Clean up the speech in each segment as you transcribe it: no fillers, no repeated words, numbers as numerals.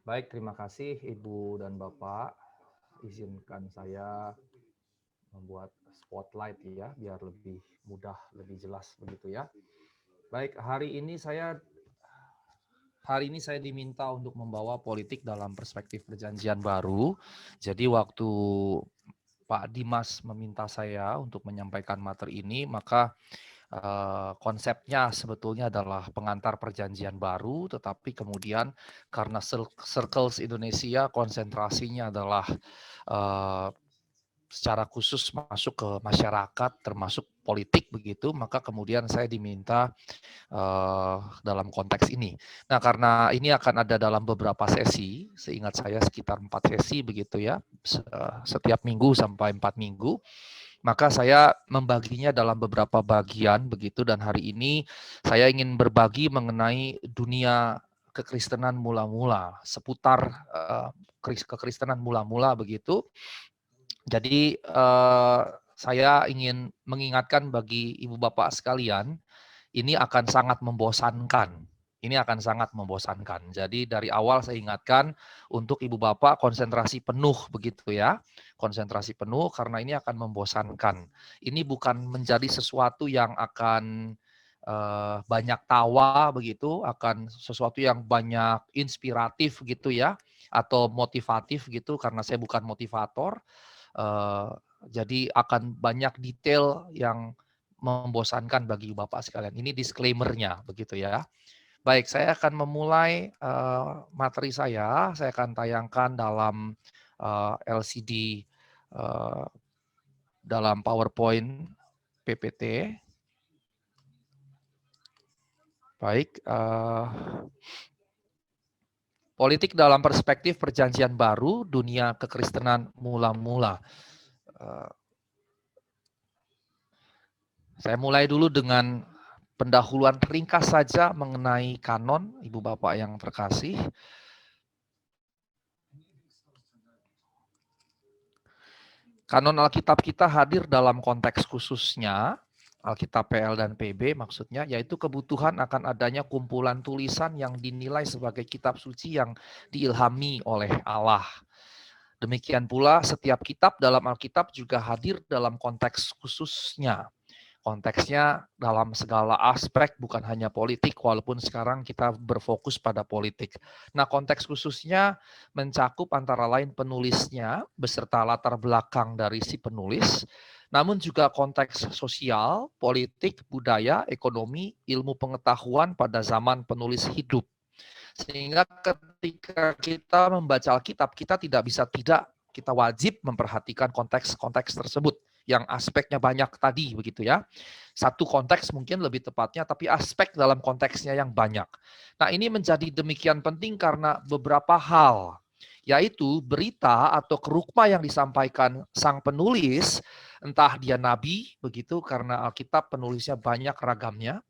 Baik, terima kasih Ibu dan Bapak. Izinkan saya membuat spotlight ya, biar lebih mudah, lebih jelas begitu ya. Baik, hari ini saya diminta untuk membawa politik dalam perspektif perjanjian baru. Jadi waktu Pak Dimas meminta saya untuk menyampaikan materi ini, maka konsepnya sebetulnya adalah pengantar perjanjian baru, tetapi kemudian karena Circles Indonesia konsentrasinya adalah eh, secara khusus masuk ke masyarakat, termasuk politik begitu, maka kemudian saya diminta dalam konteks ini. Nah, karena ini akan ada dalam beberapa sesi, seingat saya sekitar 4 sesi begitu ya, setiap minggu sampai 4 minggu. Maka saya membaginya dalam beberapa bagian begitu, dan hari ini saya ingin berbagi mengenai dunia kekristenan mula-mula, seputar kekristenan mula-mula begitu. Jadi saya ingin mengingatkan bagi ibu bapak sekalian, ini akan sangat membosankan. Ini akan sangat membosankan. Jadi dari awal saya ingatkan untuk ibu bapak konsentrasi penuh begitu ya. Konsentrasi penuh karena ini akan membosankan. Ini bukan menjadi sesuatu yang akan banyak tawa begitu, akan sesuatu yang banyak inspiratif gitu ya, atau motivatif gitu, karena saya bukan motivator. Eh, jadi akan banyak detail yang membosankan bagi Bapak sekalian. Ini disclaimer-nya begitu ya. Baik, saya akan memulai materi saya. Saya akan tayangkan dalam LCD, uh, dalam PowerPoint PPT. Baik, politik dalam perspektif perjanjian baru, dunia kekristenan mula-mula. Saya mulai dulu dengan pendahuluan ringkas saja mengenai kanon, Ibu Bapak yang terkasih. Kanon Alkitab kita hadir dalam konteks khususnya, Alkitab PL dan PB maksudnya, yaitu kebutuhan akan adanya kumpulan tulisan yang dinilai sebagai kitab suci yang diilhami oleh Allah. Demikian pula setiap kitab dalam Alkitab juga hadir dalam konteks khususnya. Konteksnya dalam segala aspek, bukan hanya politik, walaupun sekarang kita berfokus pada politik. Nah, konteks khususnya mencakup antara lain penulisnya beserta latar belakang dari si penulis, namun juga konteks sosial, politik, budaya, ekonomi, ilmu pengetahuan pada zaman penulis hidup. Sehingga ketika kita membaca Alkitab, kita kita wajib memperhatikan konteks-konteks tersebut yang aspeknya banyak tadi begitu ya. Satu konteks mungkin lebih tepatnya, tapi aspek dalam konteksnya yang banyak. Nah, ini menjadi demikian penting karena beberapa hal, yaitu berita atau kerukma yang disampaikan sang penulis, entah dia nabi begitu, karena Alkitab penulisnya banyak ragamnya.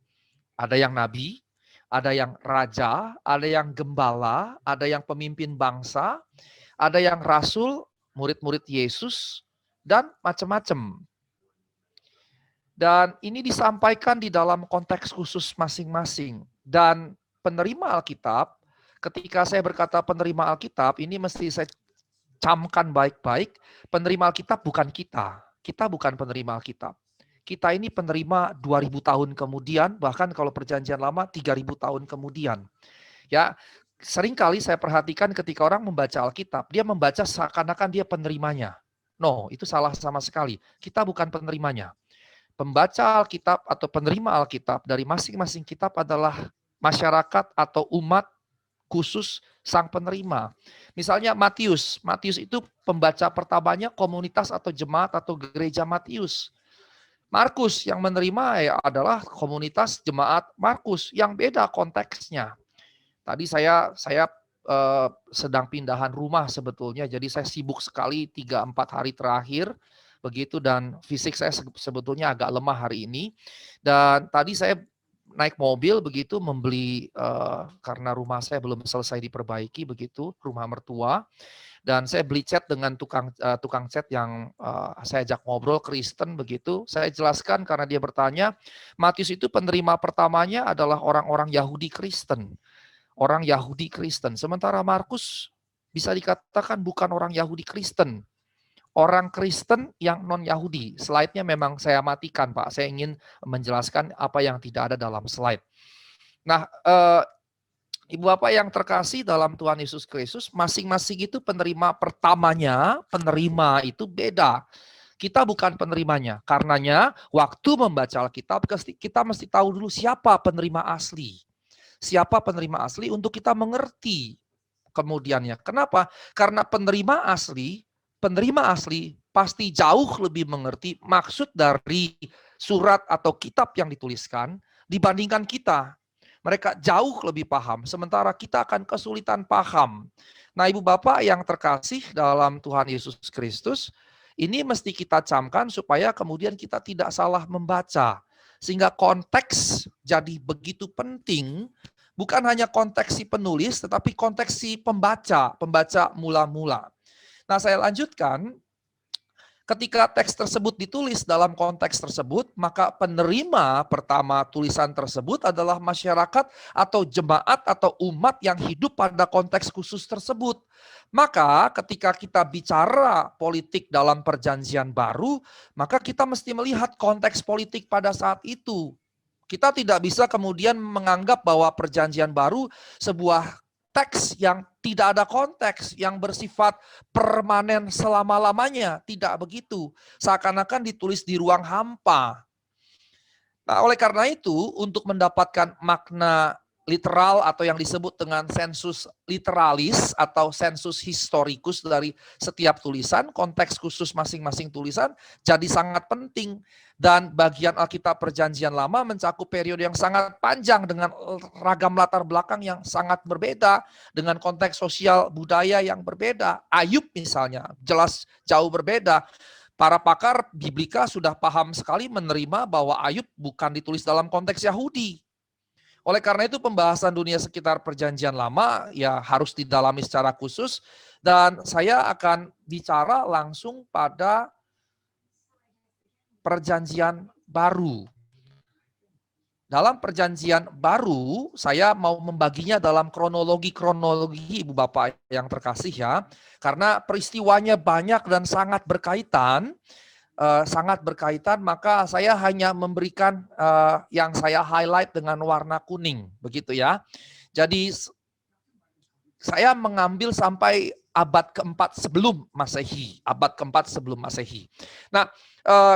Ada yang nabi, ada yang raja, ada yang gembala, ada yang pemimpin bangsa, ada yang rasul, murid-murid Yesus, dan macam-macam. Dan ini disampaikan di dalam konteks khusus masing-masing. Dan penerima Alkitab, ketika saya berkata penerima Alkitab, ini mesti saya camkan baik-baik, penerima Alkitab bukan kita. Kita bukan penerima Alkitab. Kita ini penerima 2000 tahun kemudian, bahkan kalau perjanjian lama 3000 tahun kemudian. Ya, seringkali saya perhatikan ketika orang membaca Alkitab, dia membaca seakan-akan dia penerimanya. No, itu salah sama sekali. Kita bukan penerimanya. Pembaca Alkitab atau penerima Alkitab dari masing-masing kitab adalah masyarakat atau umat khusus sang penerima. Misalnya Matius itu pembaca pertamanya komunitas atau jemaat atau gereja Matius. Markus yang menerima adalah komunitas jemaat Markus, yang beda konteksnya. Tadi saya sedang pindahan rumah sebetulnya, jadi saya sibuk sekali 3-4 hari terakhir begitu, dan fisik saya sebetulnya agak lemah hari ini. Dan tadi saya naik mobil begitu membeli karena rumah saya belum selesai diperbaiki begitu, rumah mertua. Dan saya beli cat dengan tukang cat yang saya ajak ngobrol, Kristen begitu. Saya jelaskan karena dia bertanya, Matius itu penerima pertamanya adalah orang-orang Yahudi Kristen. orang Yahudi Kristen. Sementara Markus bisa dikatakan bukan orang Yahudi Kristen. Orang Kristen yang non-Yahudi. Slide-nya memang saya matikan, Pak. Saya ingin menjelaskan apa yang tidak ada dalam slide. Nah, Ibu Bapak yang terkasih dalam Tuhan Yesus Kristus, masing-masing itu penerima pertamanya, penerima itu beda. Kita bukan penerimanya. Karenanya, waktu membaca Alkitab, kita mesti tahu dulu siapa penerima asli. Siapa penerima asli untuk kita mengerti kemudiannya. Kenapa? Karena penerima asli pasti jauh lebih mengerti maksud dari surat atau kitab yang dituliskan dibandingkan kita. Mereka jauh lebih paham, sementara kita akan kesulitan paham. Nah, Ibu Bapak yang terkasih dalam Tuhan Yesus Kristus, ini mesti kita camkan supaya kemudian kita tidak salah membaca. Sehingga konteks jadi begitu penting, bukan hanya konteks si penulis, tetapi konteks si pembaca mula-mula. Nah, saya lanjutkan. Ketika teks tersebut ditulis dalam konteks tersebut, maka penerima pertama tulisan tersebut adalah masyarakat atau jemaat atau umat yang hidup pada konteks khusus tersebut. Maka ketika kita bicara politik dalam perjanjian baru, maka kita mesti melihat konteks politik pada saat itu. Kita tidak bisa kemudian menganggap bahwa perjanjian baru sebuah teks yang tidak ada konteks, yang bersifat permanen selama-lamanya. Tidak begitu. Seakan-akan ditulis di ruang hampa. Nah, oleh karena itu, untuk mendapatkan makna literal atau yang disebut dengan sensus literalis atau sensus historikus dari setiap tulisan, konteks khusus masing-masing tulisan jadi sangat penting. Dan bagian Alkitab Perjanjian Lama mencakup periode yang sangat panjang dengan ragam latar belakang yang sangat berbeda, dengan konteks sosial budaya yang berbeda. Ayub misalnya, jelas jauh berbeda. Para pakar Biblika sudah paham sekali menerima bahwa Ayub bukan ditulis dalam konteks Yahudi. Oleh karena itu pembahasan dunia sekitar perjanjian lama ya harus didalami secara khusus dan saya akan bicara langsung pada perjanjian baru. Dalam perjanjian baru, saya mau membaginya dalam kronologi Ibu Bapak yang terkasih ya. Karena peristiwanya banyak dan sangat berkaitan, maka saya hanya memberikan yang saya highlight dengan warna kuning, begitu ya. Jadi saya mengambil sampai abad keempat sebelum Masehi, Nah,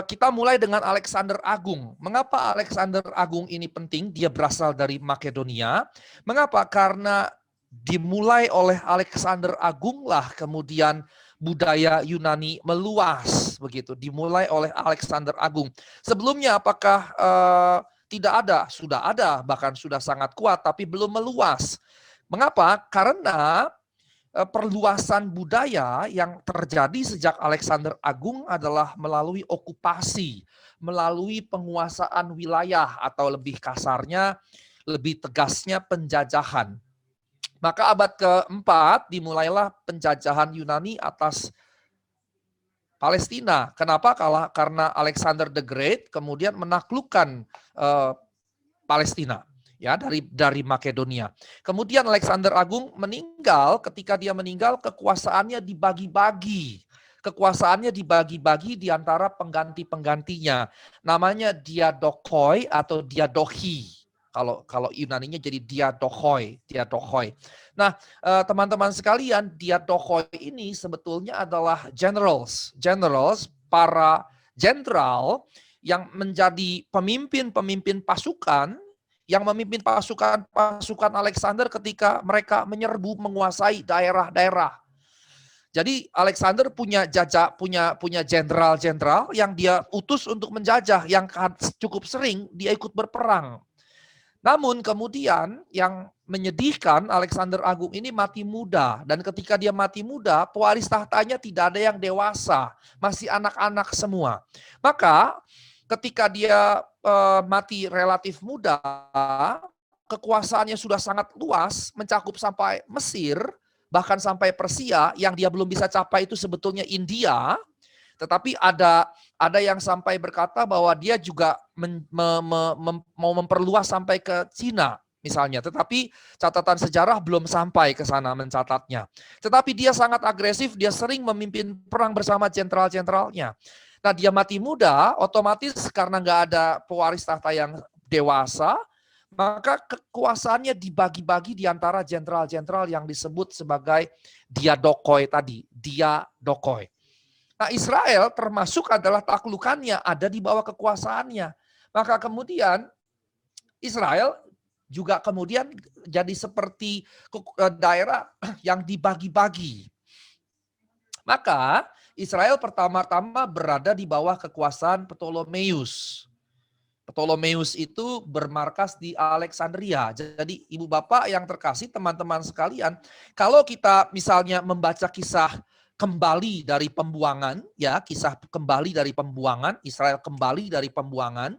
kita mulai dengan Alexander Agung. Mengapa Alexander Agung ini penting? Dia berasal dari Makedonia. Mengapa? Karena dimulai oleh Alexander Agung lah kemudian budaya Yunani meluas, begitu. Dimulai oleh Alexander Agung. Sebelumnya apakah tidak ada? Sudah ada, bahkan sudah sangat kuat, tapi belum meluas. Mengapa? Karena perluasan budaya yang terjadi sejak Alexander Agung adalah melalui okupasi, melalui penguasaan wilayah atau lebih kasarnya, lebih tegasnya penjajahan. Maka abad keempat dimulailah penjajahan Yunani atas Palestina. Kenapa? Karena Alexander the Great kemudian menaklukkan Palestina. Ya, dari Makedonia. Kemudian Alexander Agung meninggal, ketika dia meninggal kekuasaannya dibagi-bagi. Kekuasaannya dibagi-bagi di antara pengganti-penggantinya. Namanya diadochoi atau diadochi. Kalau Yunaninya jadi diadochoi. Nah, teman-teman sekalian, diadochoi ini sebetulnya adalah generals, para jenderal yang menjadi pemimpin pasukan, yang memimpin pasukan Alexander ketika mereka menyerbu menguasai daerah-daerah. Jadi Alexander punya jenderal-jenderal yang dia utus untuk menjajah, yang cukup sering dia ikut berperang. Namun kemudian yang menyedihkan, Alexander Agung ini mati muda, dan ketika dia mati muda, pewaris tahtanya tidak ada yang dewasa, masih anak-anak semua. Maka ketika dia mati relatif muda, kekuasaannya sudah sangat luas, mencakup sampai Mesir, bahkan sampai Persia. Yang dia belum bisa capai itu sebetulnya India, tetapi ada yang sampai berkata bahwa dia juga mau memperluas sampai ke Cina. misalnya. Tetapi catatan sejarah belum sampai ke sana mencatatnya. Tetapi dia sangat agresif, dia sering memimpin perang bersama jenderal-jenderalnya. Nah, dia mati muda, otomatis karena nggak ada pewaris tahta yang dewasa, maka kekuasaannya dibagi-bagi di antara jenderal-jenderal yang disebut sebagai diadokoi tadi, diadokoi. Nah, Israel termasuk adalah taklukannya, ada di bawah kekuasaannya. Maka kemudian Israel juga kemudian jadi seperti daerah yang dibagi-bagi. Maka Israel pertama-tama berada di bawah kekuasaan Ptolemeus. Ptolemeus itu bermarkas di Alexandria. Jadi ibu bapak yang terkasih, teman-teman sekalian, kalau kita misalnya membaca kisah kembali dari pembuangan, ya kisah kembali dari pembuangan, Israel kembali dari pembuangan,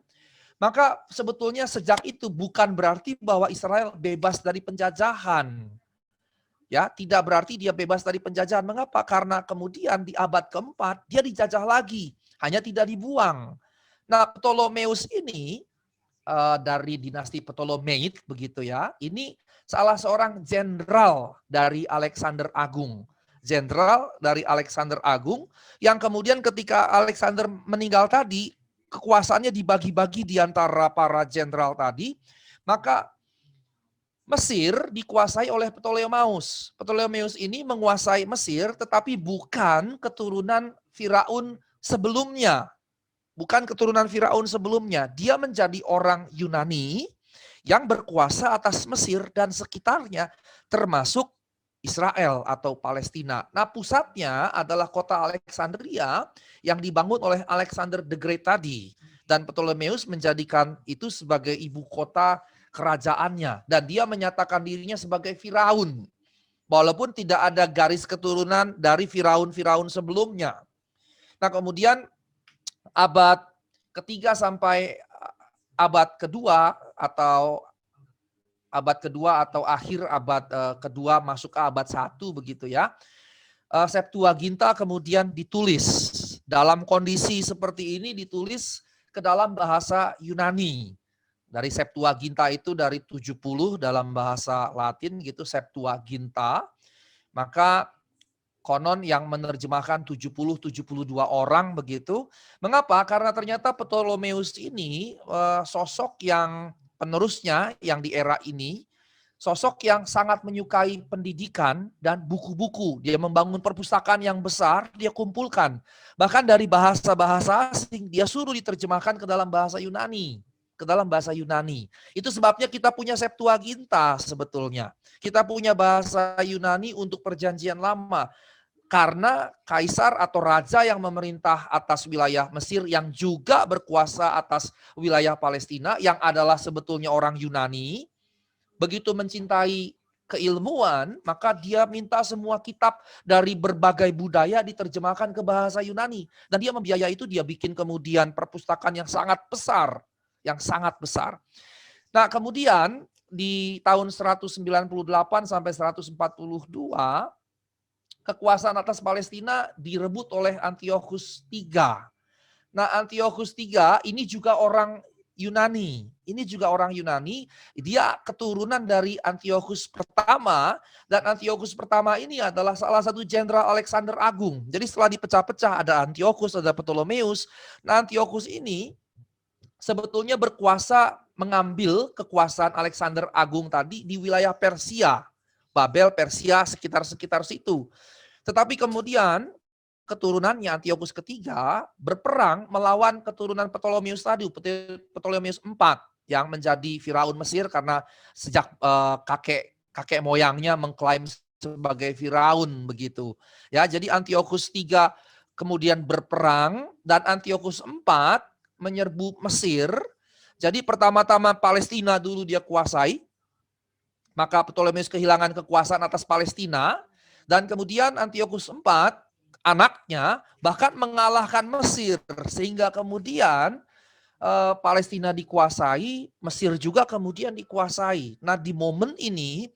maka sebetulnya sejak itu bukan berarti bahwa Israel bebas dari penjajahan. Ya, tidak berarti dia bebas dari penjajahan. Mengapa? Karena kemudian di abad keempat dia dijajah lagi, hanya tidak dibuang. Nah, Ptolemeus ini dari dinasti Ptolemait begitu ya. Ini salah seorang jenderal dari Alexander Agung. Jenderal dari Alexander Agung yang kemudian ketika Alexander meninggal tadi, kekuasaannya dibagi-bagi di antara para jenderal tadi, maka Mesir dikuasai oleh Ptolemeus. Ptolemeus ini menguasai Mesir tetapi bukan keturunan Firaun sebelumnya. Bukan keturunan Firaun sebelumnya. Dia menjadi orang Yunani yang berkuasa atas Mesir dan sekitarnya termasuk Israel atau Palestina. Nah, pusatnya adalah kota Alexandria yang dibangun oleh Alexander the Great tadi. Dan Ptolemeus menjadikan itu sebagai ibu kota kerajaannya. Dan dia menyatakan dirinya sebagai Firaun. Walaupun tidak ada garis keturunan dari Firaun-Firaun sebelumnya. Nah, kemudian abad ketiga sampai abad kedua atau akhir abad kedua masuk ke abad 1 begitu ya. Septuaginta kemudian ditulis dalam kondisi seperti ini, ditulis ke dalam bahasa Yunani. Dari Septuaginta itu dari 70 dalam bahasa Latin gitu, Septuaginta. Maka konon yang menerjemahkan 70-72 orang begitu. Mengapa? Karena ternyata Ptolemeus ini sosok yang penerusnya yang di era ini, sosok yang sangat menyukai pendidikan dan buku-buku. Dia membangun perpustakaan yang besar, dia kumpulkan. Bahkan dari bahasa-bahasa asing, dia suruh diterjemahkan ke dalam bahasa Yunani. Itu sebabnya kita punya Septuaginta sebetulnya. Kita punya bahasa Yunani untuk perjanjian lama. Karena kaisar atau raja yang memerintah atas wilayah Mesir yang juga berkuasa atas wilayah Palestina yang adalah sebetulnya orang Yunani, begitu mencintai keilmuan, maka dia minta semua kitab dari berbagai budaya diterjemahkan ke bahasa Yunani. Dan dia membiayai itu, dia bikin kemudian perpustakaan yang sangat besar. Nah, kemudian di tahun 198 sampai 142, kekuasaan atas Palestina direbut oleh Antiochus III. Nah, Antiochus III ini juga orang Yunani. Dia keturunan dari Antiochus pertama, dan Antiochus pertama ini adalah salah satu jenderal Alexander Agung. Jadi setelah dipecah-pecah ada Antiochus, ada Ptolemeus. Nah, Antiochus ini sebetulnya berkuasa mengambil kekuasaan Alexander Agung tadi di wilayah Persia. Babel, Persia, sekitar situ. Tetapi kemudian keturunannya Antiochus ketiga berperang melawan keturunan Ptolemeus tadi, Ptolemeus IV yang menjadi Firaun Mesir karena sejak kakek moyangnya mengklaim sebagai Firaun begitu. Ya, jadi Antiochus III kemudian berperang dan Antiochus IV menyerbu Mesir. Jadi pertama-tama Palestina dulu dia kuasai. Maka Ptolemeus kehilangan kekuasaan atas Palestina. Dan kemudian Antiochus IV, anaknya, bahkan mengalahkan Mesir. Sehingga kemudian Palestina dikuasai, Mesir juga kemudian dikuasai. Nah, di momen ini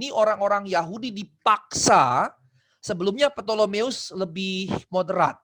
orang-orang Yahudi dipaksa, sebelumnya Ptolemeus lebih moderat.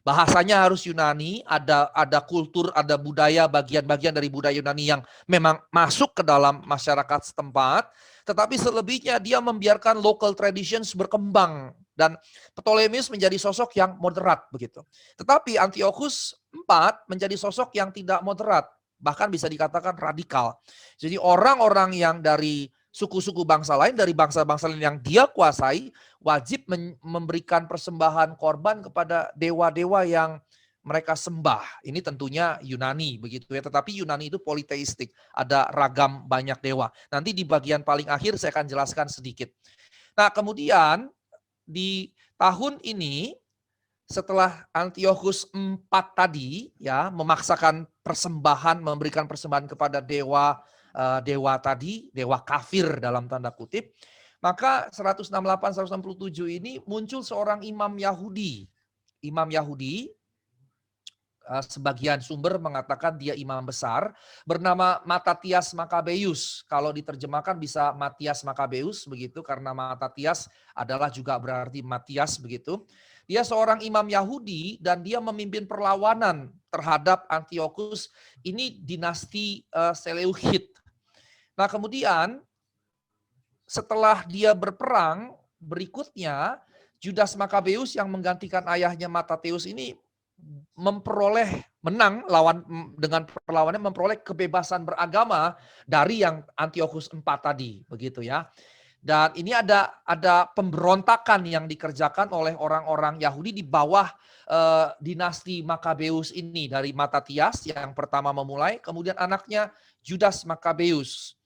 Bahasanya harus Yunani, ada kultur, ada budaya, bagian-bagian dari budaya Yunani yang memang masuk ke dalam masyarakat setempat, tetapi selebihnya dia membiarkan local traditions berkembang dan Ptolemeus menjadi sosok yang moderat begitu. Tetapi Antiochus IV menjadi sosok yang tidak moderat, bahkan bisa dikatakan radikal. Jadi orang-orang yang dari suku-suku bangsa lain, dari bangsa-bangsa lain yang dia kuasai, wajib memberikan persembahan korban kepada dewa-dewa yang mereka sembah. Ini tentunya Yunani begitu ya, tetapi Yunani itu politeistik, ada ragam banyak dewa. Nanti di bagian paling akhir saya akan jelaskan sedikit. Nah, kemudian di tahun ini setelah Antiochus IV tadi ya memaksakan persembahan, memberikan persembahan kepada dewa tadi, dewa kafir dalam tanda kutip, maka 168-167 ini muncul seorang imam Yahudi. Imam Yahudi, sebagian sumber mengatakan dia imam besar, bernama Matatias Makabeus. Kalau diterjemahkan bisa Matias Makabeus begitu, karena Matatias adalah juga berarti Matias begitu. Dia seorang imam Yahudi dan dia memimpin perlawanan terhadap Antiochus. Ini dinasti Seleucid. Nah, kemudian setelah dia berperang, berikutnya Judas Makabeus yang menggantikan ayahnya Matatius ini memperoleh menang dengan perlawannya, memperoleh kebebasan beragama dari yang Antiochus IV tadi, begitu ya. Dan ini ada pemberontakan yang dikerjakan oleh orang-orang Yahudi di bawah dinasti Makabeus ini, dari Matatias yang pertama memulai, kemudian anaknya Judas Makabeus.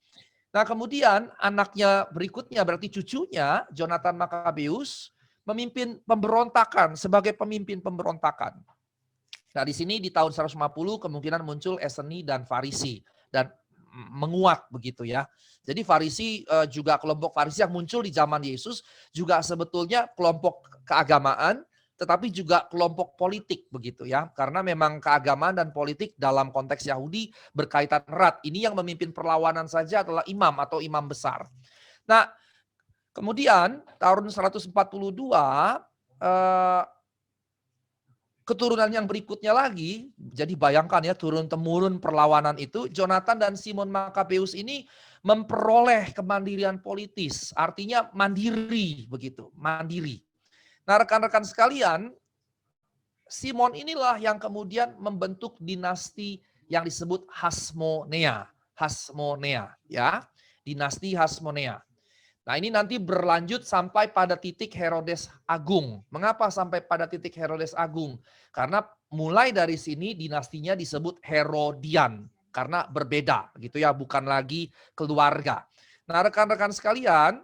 Nah, kemudian anaknya berikutnya, berarti cucunya Jonathan Makabeus memimpin pemberontakan sebagai pemimpin pemberontakan. Nah, di sini di tahun 150 kemungkinan muncul Eseni dan Farisi dan menguat begitu ya. Jadi Farisi juga kelompok Farisi yang muncul di zaman Yesus juga sebetulnya kelompok keagamaan tetapi juga kelompok politik begitu ya. Karena memang keagamaan dan politik dalam konteks Yahudi berkaitan erat. Ini yang memimpin perlawanan saja adalah imam atau imam besar. Nah, kemudian tahun 142 keturunan yang berikutnya lagi, jadi bayangkan ya turun-temurun perlawanan itu, Jonathan dan Simon Makabeus ini memperoleh kemandirian politis, artinya mandiri begitu, mandiri. Nah, rekan-rekan sekalian, Simon inilah yang kemudian membentuk dinasti yang disebut Hasmonea. Hasmonea ya, dinasti Hasmonea. Nah, ini nanti berlanjut sampai pada titik Herodes Agung. Mengapa sampai pada titik Herodes Agung? Karena mulai dari sini dinastinya disebut Herodian. Karena berbeda gitu ya, bukan lagi keluarga. Nah, rekan-rekan sekalian,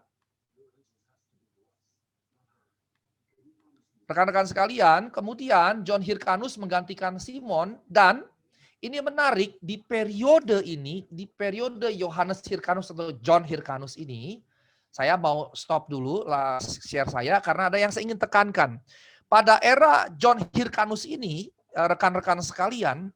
kemudian John Hyrcanus menggantikan Simon dan ini menarik di periode Yohanes Hyrcanus atau John Hyrcanus ini, saya mau stop dulu share saya karena ada yang saya ingin tekankan. Pada era John Hyrcanus ini, rekan-rekan sekalian,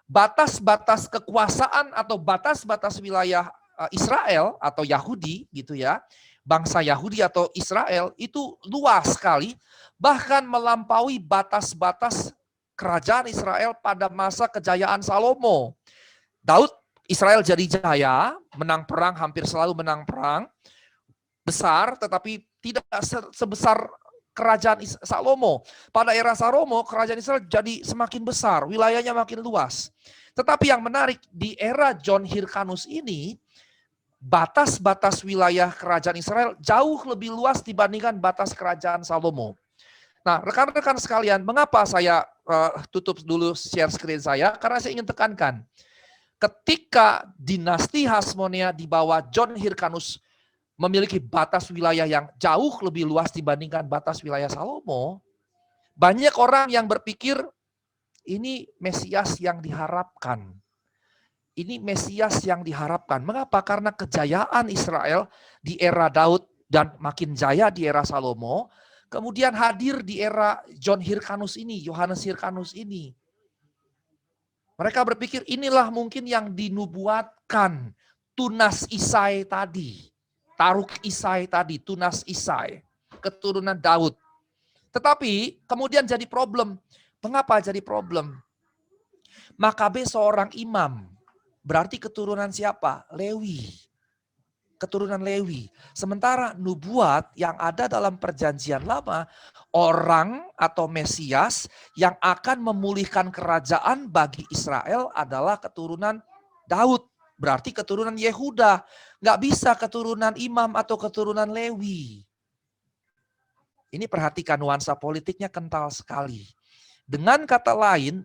batas-batas kekuasaan atau batas-batas wilayah Israel atau Yahudi gitu ya, bangsa Yahudi atau Israel itu luas sekali, bahkan melampaui batas-batas kerajaan Israel pada masa kejayaan Salomo. Daud, Israel jadi jaya, menang perang, hampir selalu menang perang, besar tetapi tidak sebesar kerajaan Salomo. Pada era Salomo, kerajaan Israel jadi semakin besar, wilayahnya makin luas. Tetapi yang menarik, di era John Hyrcanus ini, batas-batas wilayah kerajaan Israel jauh lebih luas dibandingkan batas kerajaan Salomo. Nah, rekan-rekan sekalian, mengapa saya tutup dulu share screen saya? Karena saya ingin tekankan, ketika dinasti Hasmonea di bawah John Hyrcanus memiliki batas wilayah yang jauh lebih luas dibandingkan batas wilayah Salomo, banyak orang yang berpikir ini Mesias yang diharapkan. Ini Mesias yang diharapkan. Mengapa? Karena kejayaan Israel di era Daud dan makin jaya di era Salomo, kemudian hadir di era John Hyrcanus ini, Yohanes Hyrcanus ini. Mereka berpikir inilah mungkin yang dinubuatkan Tunas Isai tadi. Taruk Isai tadi, Tunas Isai, keturunan Daud. Tetapi kemudian jadi problem. Mengapa jadi problem? Makabe seorang imam. Berarti keturunan siapa? Lewi. Keturunan Lewi. Sementara nubuat yang ada dalam perjanjian lama, orang atau Mesias yang akan memulihkan kerajaan bagi Israel adalah keturunan Daud. Berarti keturunan Yehuda. Nggak bisa keturunan imam atau keturunan Lewi. Ini perhatikan nuansa politiknya kental sekali. Dengan kata lain,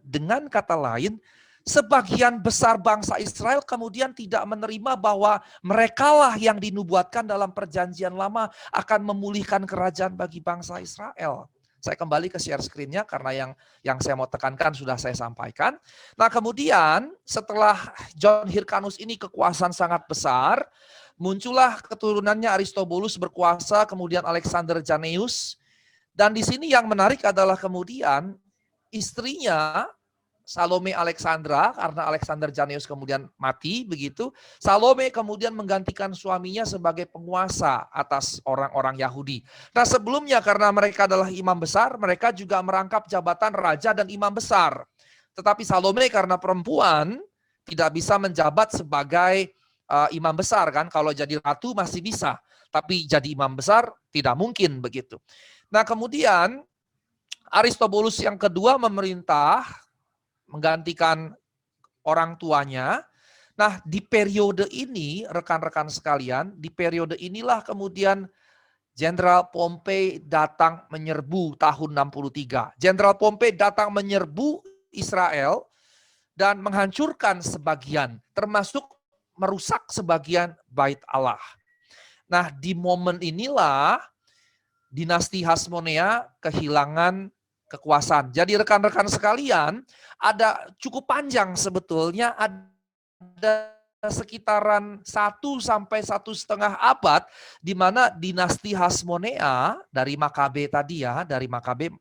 sebagian besar bangsa Israel kemudian tidak menerima bahwa merekalah yang dinubuatkan dalam perjanjian lama akan memulihkan kerajaan bagi bangsa Israel. Saya kembali ke share screen-nya karena yang saya mau tekankan sudah saya sampaikan. Nah kemudian setelah John Hyrcanus ini kekuasaan sangat besar, muncullah keturunannya Aristobulus berkuasa, kemudian Alexander Janneus. Dan di sini yang menarik adalah kemudian istrinya Salome Alexandra, karena Alexander Janneus kemudian mati begitu, Salome kemudian menggantikan suaminya sebagai penguasa atas orang-orang Yahudi. Nah sebelumnya karena mereka adalah imam besar, mereka juga merangkap jabatan raja dan imam besar. Tetapi Salome karena perempuan tidak bisa menjabat sebagai imam besar kan, kalau jadi ratu masih bisa, tapi jadi imam besar tidak mungkin begitu. Nah kemudian Aristobulus yang kedua memerintah, menggantikan orang tuanya. Nah di periode ini, rekan-rekan sekalian, di periode inilah kemudian Jenderal Pompei datang menyerbu tahun 63. Jenderal Pompei datang menyerbu Israel dan menghancurkan sebagian, termasuk merusak sebagian bait Allah. Nah di momen inilah dinasti Hasmonea kehilangan kekuasaan. Jadi rekan-rekan sekalian, ada cukup panjang sebetulnya, ada sekitaran 1 sampai 1,5 abad di mana dinasti Hasmonea dari Makabe tadi ya, dari Makabe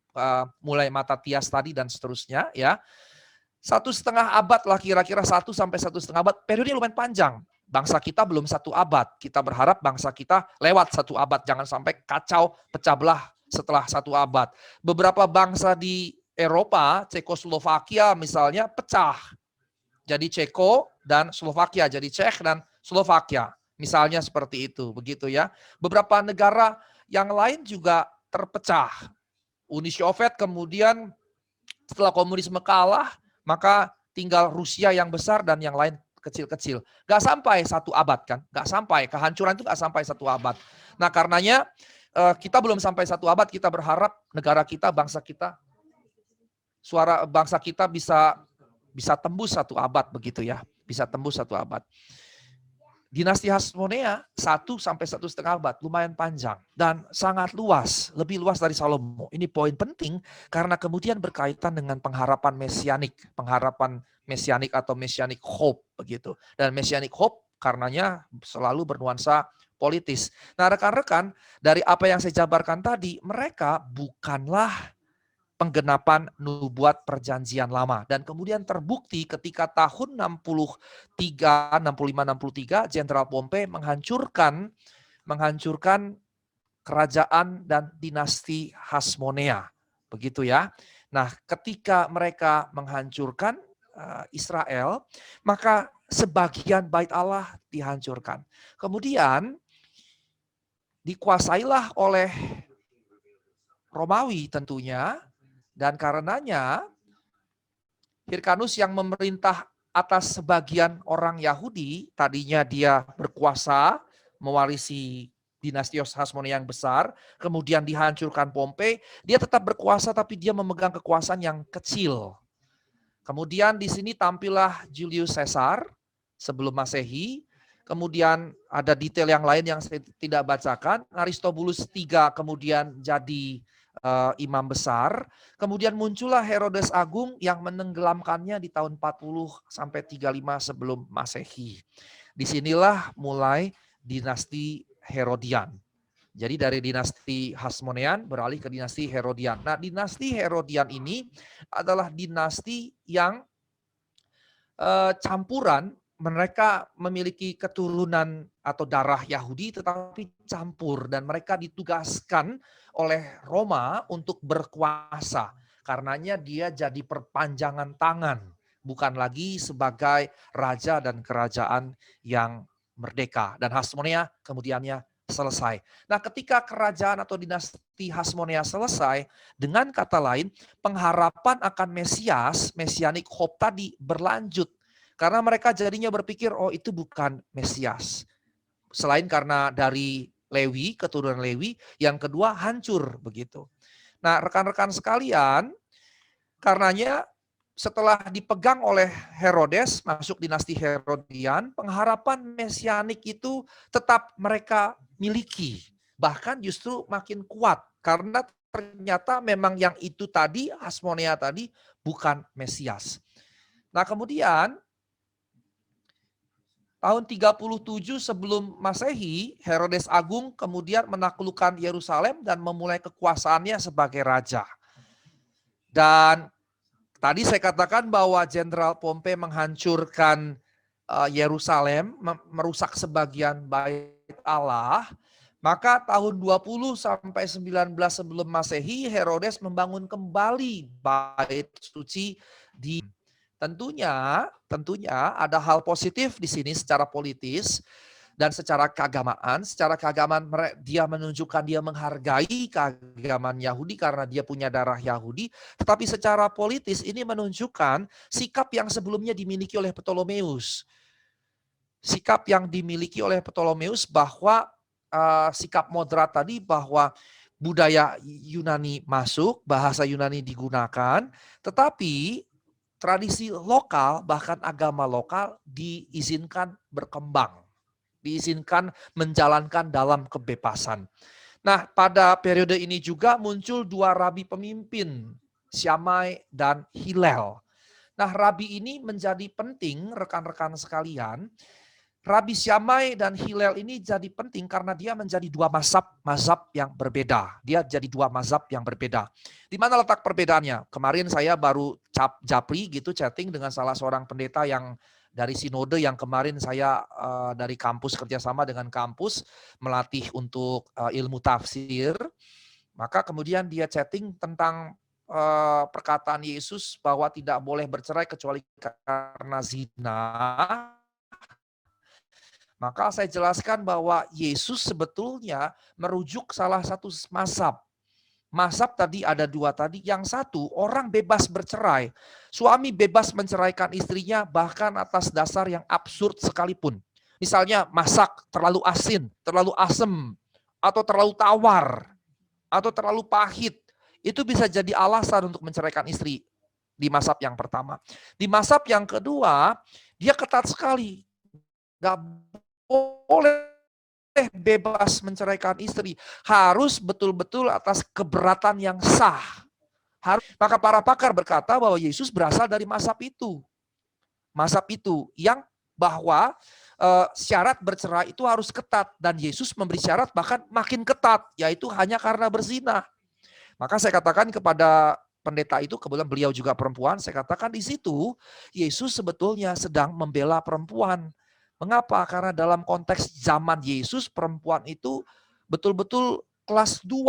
mulai Matatias tadi dan seterusnya ya. 1,5 abad lah kira-kira, 1 sampai 1,5 abad, periode lumayan panjang. Bangsa kita belum 1 abad, kita berharap bangsa kita lewat 1 abad, jangan sampai kacau, pecah belah setelah 1 abad. Beberapa bangsa di Eropa, Cekoslovakia misalnya pecah. Jadi Ceko dan Slovakia, jadi Czech dan Slovakia. Misalnya seperti itu, begitu ya. Beberapa negara yang lain juga terpecah. Uni Soviet kemudian setelah komunisme kalah, maka tinggal Rusia yang besar dan yang lain kecil-kecil. Gak sampai 1 abad kan, gak sampai, kehancuran itu gak sampai 1 abad. Nah karenanya kita belum sampai 1 abad, kita berharap negara kita, bangsa kita, suara bangsa kita bisa tembus 1 abad begitu ya, bisa tembus 1 abad. Dinasti Hasmonea 1 sampai 1,5 abad, lumayan panjang dan sangat luas, lebih luas dari Salomo. Ini poin penting karena kemudian berkaitan dengan pengharapan mesianik atau messianic hope begitu. Dan messianic hope karenanya selalu bernuansa politis. Nah, rekan-rekan, dari apa yang saya jabarkan tadi, mereka bukanlah penggenapan nubuat perjanjian lama. Dan kemudian terbukti ketika tahun 65-63, Jenderal Pompei menghancurkan kerajaan dan dinasti Hasmonea. Begitu ya. Nah ketika mereka menghancurkan Israel, maka sebagian bait Allah dihancurkan. Kemudian dikuasailah oleh Romawi tentunya. Dan karenanya Hyrcanus yang memerintah atas sebagian orang Yahudi, tadinya dia berkuasa mewarisi dinasti Hasmonea yang besar, kemudian dihancurkan Pompei, dia tetap berkuasa tapi dia memegang kekuasaan yang kecil. Kemudian di sini tampillah Julius Caesar sebelum Masehi, kemudian ada detail yang lain yang saya tidak bacakan, Aristobulus III kemudian jadi imam besar, kemudian muncullah Herodes Agung yang menenggelamkannya di tahun 40 sampai 35 sebelum Masehi. Disinilah mulai dinasti Herodian. Jadi dari dinasti Hasmonean beralih ke dinasti Herodian. Nah, dinasti Herodian ini adalah dinasti yang campuran, mereka memiliki keturunan atau darah Yahudi tetapi campur dan mereka ditugaskan oleh Roma untuk berkuasa. Karenanya dia jadi perpanjangan tangan, bukan lagi sebagai raja dan kerajaan yang merdeka. Dan Hasmonea kemudiannya selesai. Nah, ketika kerajaan atau dinasti Hasmonea selesai, dengan kata lain, pengharapan akan Mesias, Messianic hope tadi berlanjut. Karena mereka jadinya berpikir, oh itu bukan Mesias. Selain karena dari Lewi, keturunan Lewi, yang kedua hancur begitu. Nah, rekan-rekan sekalian, karenanya setelah dipegang oleh Herodes, masuk dinasti Herodian, pengharapan mesianik itu tetap mereka miliki. Bahkan justru makin kuat. Karena ternyata memang yang itu tadi, Hasmonea tadi, bukan Mesias. Nah kemudian, tahun 37 sebelum Masehi, Herodes Agung kemudian menaklukkan Yerusalem dan memulai kekuasaannya sebagai raja. Dan tadi saya katakan bahwa Jenderal Pompei menghancurkan Yerusalem, merusak sebagian bait Allah. Maka tahun 20 sampai 19 sebelum Masehi, Herodes membangun kembali bait suci di tentunya ada hal positif di sini secara politis dan secara keagamaan. Secara keagamaan dia menunjukkan dia menghargai keagamaan Yahudi karena dia punya darah Yahudi. Tetapi secara politis ini menunjukkan sikap yang sebelumnya dimiliki oleh Ptolemeus. Sikap yang dimiliki oleh Ptolemeus bahwa sikap moderat tadi bahwa budaya Yunani masuk, bahasa Yunani digunakan, tetapi tradisi lokal bahkan agama lokal diizinkan berkembang. Diizinkan menjalankan dalam kebebasan. Nah, pada periode ini juga muncul dua rabi pemimpin, Syamai dan Hillel. Nah, rabi ini menjadi penting rekan-rekan sekalian. Rabi Syamai dan Hillel ini jadi penting karena dia menjadi dua mazhab yang berbeda. Dia jadi dua mazhab yang berbeda. Di mana letak perbedaannya? Kemarin saya baru japri gitu chatting dengan salah seorang pendeta yang dari sinode yang kemarin saya dari kampus kerjasama dengan kampus melatih untuk ilmu tafsir. Maka kemudian dia chatting tentang perkataan Yesus bahwa tidak boleh bercerai kecuali karena zina. Maka saya jelaskan bahwa Yesus sebetulnya merujuk salah satu mazhab. Mazhab tadi ada dua tadi. Yang satu, orang bebas bercerai. Suami bebas menceraikan istrinya bahkan atas dasar yang absurd sekalipun. Misalnya masak terlalu asin, terlalu asem, atau terlalu tawar, atau terlalu pahit. Itu bisa jadi alasan untuk menceraikan istri di mazhab yang pertama. Di mazhab yang kedua, dia ketat sekali. Gak boleh bebas menceraikan istri. Harus betul-betul atas keberatan yang sah. Maka para pakar berkata bahwa Yesus berasal dari mazhab itu. Mazhab itu yang bahwa syarat bercerai itu harus ketat. Dan Yesus memberi syarat bahkan makin ketat. Yaitu hanya karena berzina. Maka saya katakan kepada pendeta itu, kebetulan beliau juga perempuan, saya katakan di situ Yesus sebetulnya sedang membela perempuan. Mengapa? Karena dalam konteks zaman Yesus, perempuan itu betul-betul kelas 2.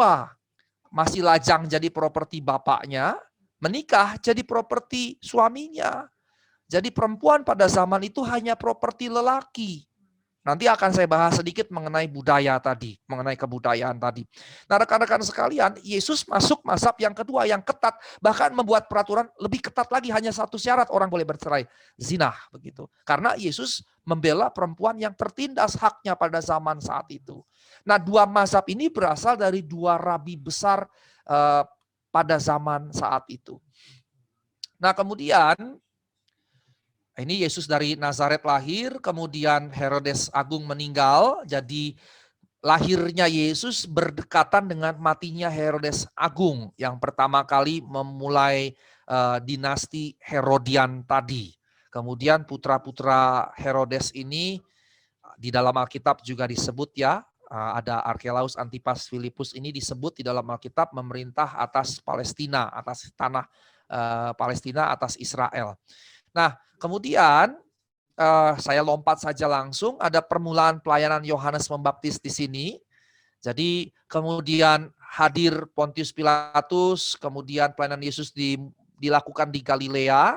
Masih lajang jadi properti bapaknya, menikah jadi properti suaminya. Jadi perempuan pada zaman itu hanya properti lelaki. Nanti akan saya bahas sedikit mengenai budaya tadi, mengenai kebudayaan tadi. Nah rekan-rekan sekalian, Yesus masuk mazhab yang kedua yang ketat, bahkan membuat peraturan lebih ketat lagi, hanya satu syarat orang boleh bercerai, zina begitu. Karena Yesus membela perempuan yang tertindas haknya pada zaman saat itu. Nah dua mazhab ini berasal dari dua rabi besar pada zaman saat itu. Nah kemudian ini Yesus dari Nazaret lahir, kemudian Herodes Agung meninggal, jadi lahirnya Yesus berdekatan dengan matinya Herodes Agung yang pertama kali memulai dinasti Herodian tadi. Kemudian putra-putra Herodes ini di dalam Alkitab juga disebut ya, ada Archelaus Antipas Filipus ini disebut di dalam Alkitab memerintah atas Palestina, atas tanah Palestina, atas Israel. Nah, kemudian saya lompat saja langsung, ada permulaan pelayanan Yohanes Pembaptis di sini. Jadi kemudian hadir Pontius Pilatus, kemudian pelayanan Yesus dilakukan di Galilea.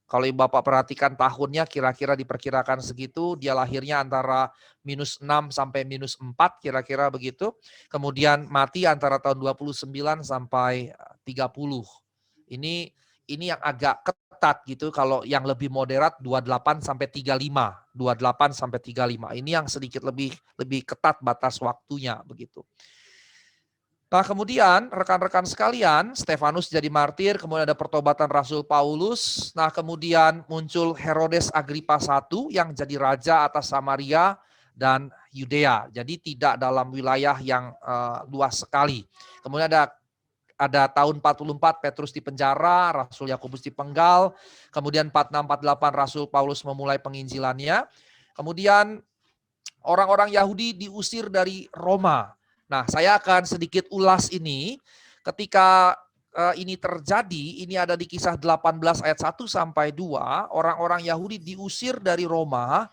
Kalau Bapak perhatikan tahunnya kira-kira diperkirakan segitu, dia lahirnya antara -6 sampai -4 kira-kira begitu. Kemudian mati antara tahun 29 sampai 30. Ini yang agak ketat gitu, kalau yang lebih moderat 28 sampai 35, 28 sampai 35. Ini yang sedikit lebih ketat batas waktunya begitu. Nah kemudian rekan-rekan sekalian, Stefanus jadi martir, kemudian ada pertobatan Rasul Paulus. Nah kemudian muncul Herodes Agripa I yang jadi raja atas Samaria dan Yudea. Jadi tidak dalam wilayah yang luas sekali. Kemudian ada tahun 44 Petrus dipenjara, Rasul Yakobus dipenggal. Kemudian 46-48 Rasul Paulus memulai penginjilannya. Kemudian orang-orang Yahudi diusir dari Roma. Nah, saya akan sedikit ulas ini. Ketika ini terjadi, ini ada di Kisah 18 ayat 1 sampai 2, orang-orang Yahudi diusir dari Roma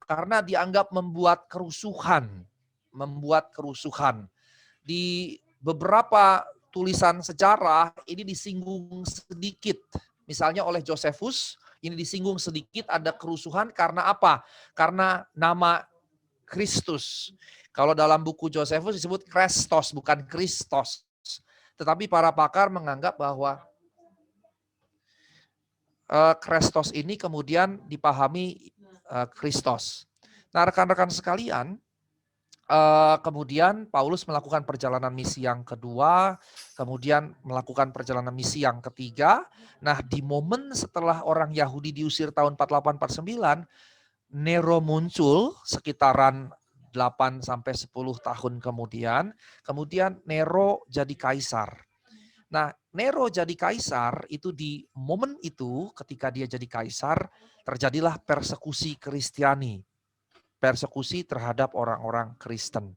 karena dianggap membuat kerusuhan. Di beberapa tulisan sejarah ini disinggung sedikit. Misalnya oleh Josephus, ini disinggung sedikit ada kerusuhan karena apa? Karena nama Kristus. Kalau dalam buku Josephus disebut Kristos, bukan Kristos. Tetapi para pakar menganggap bahwa Kristos ini kemudian dipahami Kristos. Nah, rekan-rekan sekalian, kemudian Paulus melakukan perjalanan misi yang kedua, kemudian melakukan perjalanan misi yang ketiga. Nah, di momen setelah orang Yahudi diusir tahun 48-49, Nero muncul sekitaran 8 sampai 10 tahun kemudian Nero jadi kaisar. Nah, Nero jadi kaisar itu di momen itu ketika dia jadi kaisar terjadilah persekusi Kristiani. Persekusi terhadap orang-orang Kristen.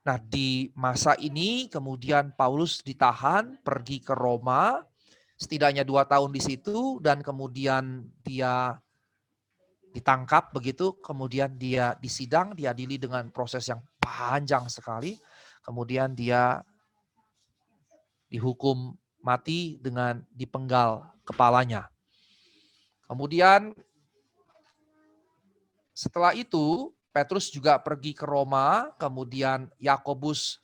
Nah, di masa ini kemudian Paulus ditahan, pergi ke Roma, setidaknya 2 tahun di situ dan kemudian dia ditangkap begitu, kemudian dia disidang, diadili dengan proses yang panjang sekali, kemudian dia dihukum mati dengan dipenggal kepalanya. Kemudian setelah itu Petrus juga pergi ke Roma, kemudian Yakobus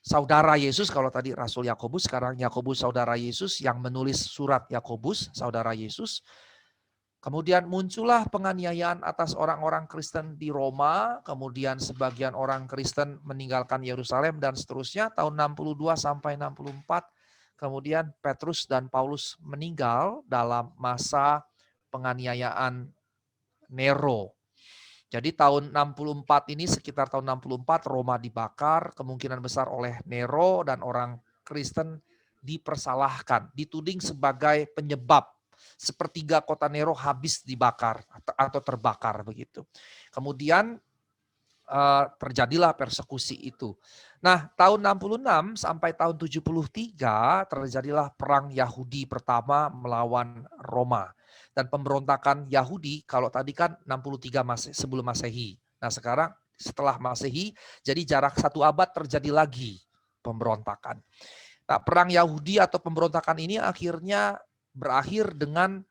saudara Yesus, kalau tadi Rasul Yakobus, sekarang Yakobus saudara Yesus yang menulis surat Yakobus saudara Yesus. Kemudian muncullah penganiayaan atas orang-orang Kristen di Roma, kemudian sebagian orang Kristen meninggalkan Yerusalem dan seterusnya. Tahun 62 sampai 64, kemudian Petrus dan Paulus meninggal dalam masa penganiayaan Nero. Jadi tahun 64 ini, sekitar tahun 64 Roma dibakar, kemungkinan besar oleh Nero, dan orang Kristen dipersalahkan, dituding sebagai penyebab sepertiga kota Nero habis dibakar atau terbakar begitu. Kemudian terjadilah persekusi itu. Nah, tahun 66 sampai tahun 73 terjadilah perang Yahudi pertama melawan Roma. Dan pemberontakan Yahudi kalau tadi kan 63 sebelum Masehi. Nah, sekarang setelah Masehi, jadi jarak 1 abad terjadi lagi pemberontakan. Nah, perang Yahudi atau pemberontakan ini akhirnya berakhir dengan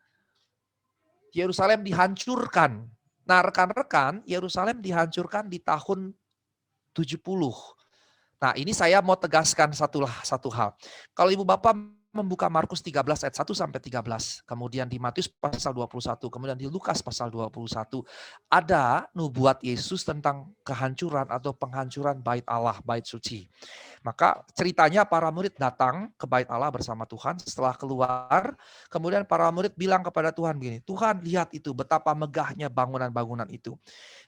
Yerusalem dihancurkan. Nah, rekan-rekan, Yerusalem dihancurkan di tahun 70. Nah, ini saya mau tegaskan satu hal. Kalau Ibu Bapak membuka Markus 13 ayat 1 sampai 13, kemudian di Matius pasal 21, kemudian di Lukas pasal 21, ada nubuat Yesus tentang kehancuran atau penghancuran bait Allah, bait suci. Maka ceritanya para murid datang ke bait Allah bersama Tuhan, setelah keluar, kemudian para murid bilang kepada Tuhan begini, Tuhan lihat itu betapa megahnya bangunan-bangunan itu.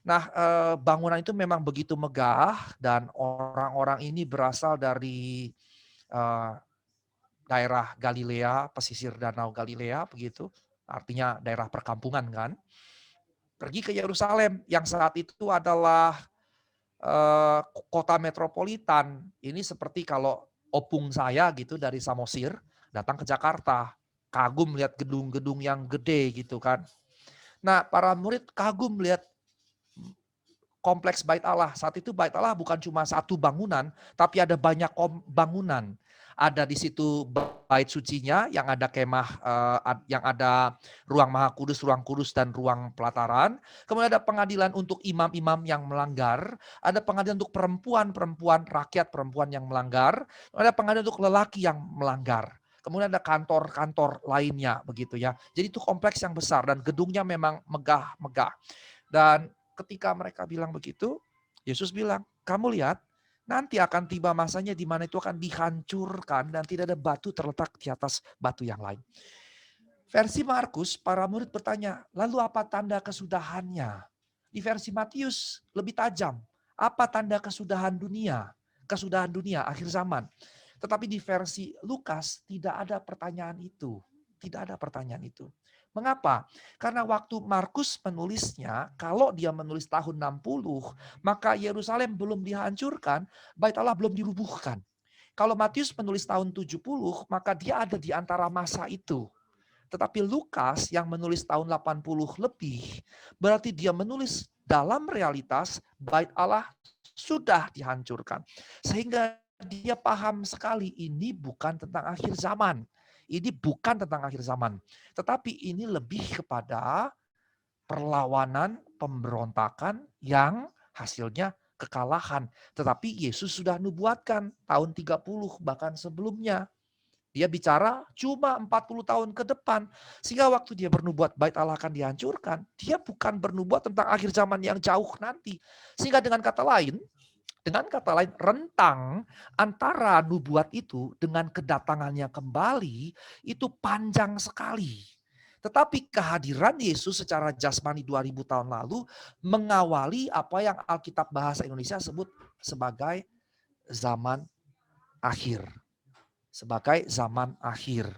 Nah, bangunan itu memang begitu megah dan orang-orang ini berasal dari daerah Galilea, pesisir Danau Galilea begitu. Artinya daerah perkampungan kan. Pergi ke Yerusalem yang saat itu adalah kota metropolitan. Ini seperti kalau opung saya gitu dari Samosir datang ke Jakarta. Kagum lihat gedung-gedung yang gede gitu kan. Nah, para murid kagum lihat kompleks Bait Allah. Saat itu Bait Allah bukan cuma satu bangunan, tapi ada banyak bangunan. Ada di situ bait sucinya yang ada kemah, yang ada ruang Maha Kudus, ruang kudus dan ruang pelataran. Kemudian ada pengadilan untuk imam-imam yang melanggar, ada pengadilan untuk perempuan-perempuan, rakyat perempuan yang melanggar, ada pengadilan untuk lelaki yang melanggar. Kemudian ada kantor-kantor lainnya begitu ya. Jadi itu kompleks yang besar dan gedungnya memang megah-megah. Dan ketika mereka bilang begitu, Yesus bilang, "Kamu lihat, nanti akan tiba masanya di mana itu akan dihancurkan dan tidak ada batu terletak di atas batu yang lain." Versi Markus, para murid bertanya, "Lalu apa tanda kesudahannya?" Di versi Matius lebih tajam. Apa tanda kesudahan dunia? Kesudahan dunia, akhir zaman. Tetapi di versi Lukas tidak ada pertanyaan itu. Tidak ada pertanyaan itu. Mengapa? Karena waktu Markus menulisnya, kalau dia menulis tahun 60, maka Yerusalem belum dihancurkan, Bait Allah belum dirubuhkan. Kalau Matius menulis tahun 70, maka dia ada di antara masa itu. Tetapi Lukas yang menulis tahun 80 lebih, berarti dia menulis dalam realitas Bait Allah sudah dihancurkan. Sehingga dia paham sekali ini bukan tentang akhir zaman. Ini bukan tentang akhir zaman. Tetapi ini lebih kepada perlawanan, pemberontakan yang hasilnya kekalahan. Tetapi Yesus sudah nubuatkan tahun 30 bahkan sebelumnya. Dia bicara cuma 40 tahun ke depan. Sehingga waktu dia bernubuat Bait Allah akan dihancurkan, dia bukan bernubuat tentang akhir zaman yang jauh nanti. Sehingga dengan kata lain, rentang antara nubuat itu dengan kedatangannya kembali itu panjang sekali. Tetapi kehadiran Yesus secara jasmani 2000 tahun lalu mengawali apa yang Alkitab bahasa Indonesia sebut sebagai zaman akhir. Sebagai zaman akhir.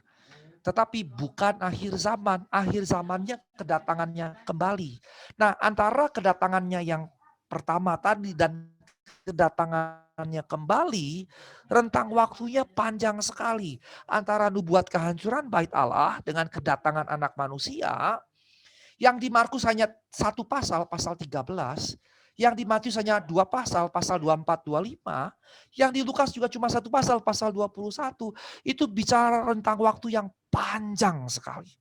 Tetapi bukan akhir zaman. Akhir zamannya kedatangannya kembali. Nah, antara kedatangannya yang pertama tadi dan kedatangannya kembali, rentang waktunya panjang sekali. Antara nubuat kehancuran Bait Allah dengan kedatangan anak manusia, yang di Markus hanya satu pasal, pasal 13, yang di Matius hanya dua pasal, pasal 24, 25, yang di Lukas juga cuma satu pasal, pasal 21, itu bicara rentang waktu yang panjang sekali.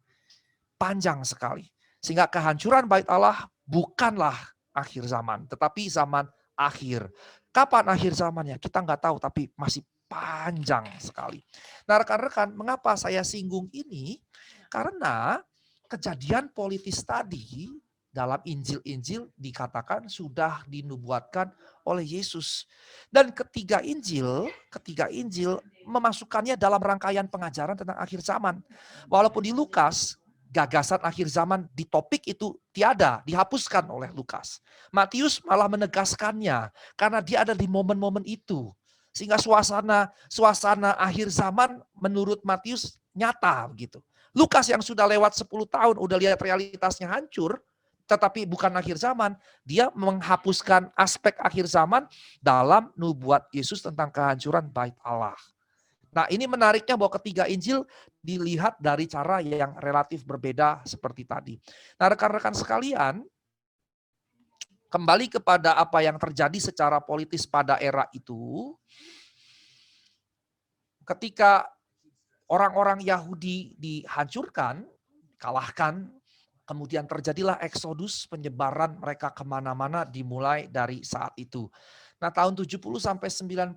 Panjang sekali. Sehingga kehancuran Bait Allah bukanlah akhir zaman, tetapi zaman akhir. Kapan akhir zamannya? Kita nggak tahu, tapi masih panjang sekali. Nah, rekan-rekan, mengapa saya singgung ini? Karena kejadian politis tadi dalam Injil-Injil dikatakan sudah dinubuatkan oleh Yesus. Dan ketiga Injil memasukkannya dalam rangkaian pengajaran tentang akhir zaman. Walaupun di Lukas gagasan akhir zaman di topik itu tiada, dihapuskan oleh Lukas. Matius malah menegaskannya karena dia ada di momen-momen itu. Sehingga suasana akhir zaman menurut Matius nyata begitu. Lukas yang sudah lewat 10 tahun udah lihat realitasnya hancur, tetapi bukan akhir zaman, dia menghapuskan aspek akhir zaman dalam nubuat Yesus tentang kehancuran Bait Allah. Nah, ini menariknya bahwa ketiga Injil dilihat dari cara yang relatif berbeda seperti tadi. Nah, rekan-rekan sekalian, kembali kepada apa yang terjadi secara politis pada era itu, ketika orang-orang Yahudi dihancurkan, kalahkan, kemudian terjadilah eksodus, penyebaran mereka kemana-mana dimulai dari saat itu. Nah, tahun 70 sampai 95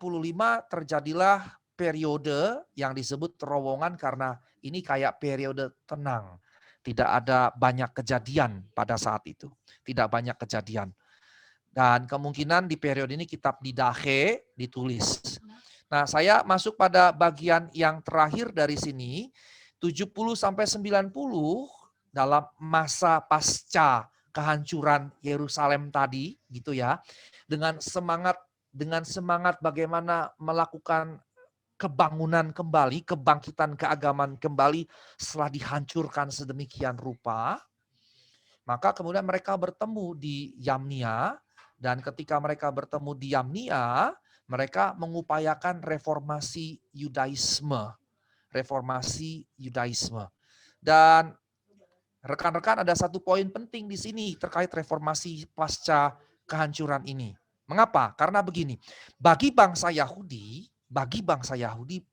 terjadilah periode yang disebut terowongan karena ini kayak periode tenang. Tidak ada banyak kejadian pada saat itu. Tidak banyak kejadian. Dan kemungkinan di periode ini kitab Didache ditulis. Nah, saya masuk pada bagian yang terakhir dari sini, 70 sampai 90 dalam masa pasca kehancuran Yerusalem tadi gitu ya. Dengan semangat bagaimana melakukan kebangunan kembali, kebangkitan keagamaan kembali setelah dihancurkan sedemikian rupa. Maka kemudian mereka bertemu di Yamnia, dan ketika mereka bertemu di Yamnia, mereka mengupayakan reformasi Yudaisme. Reformasi Yudaisme. Dan rekan-rekan ada satu poin penting di sini terkait reformasi pasca kehancuran ini. Mengapa? Karena begini, bagi bangsa Yahudi,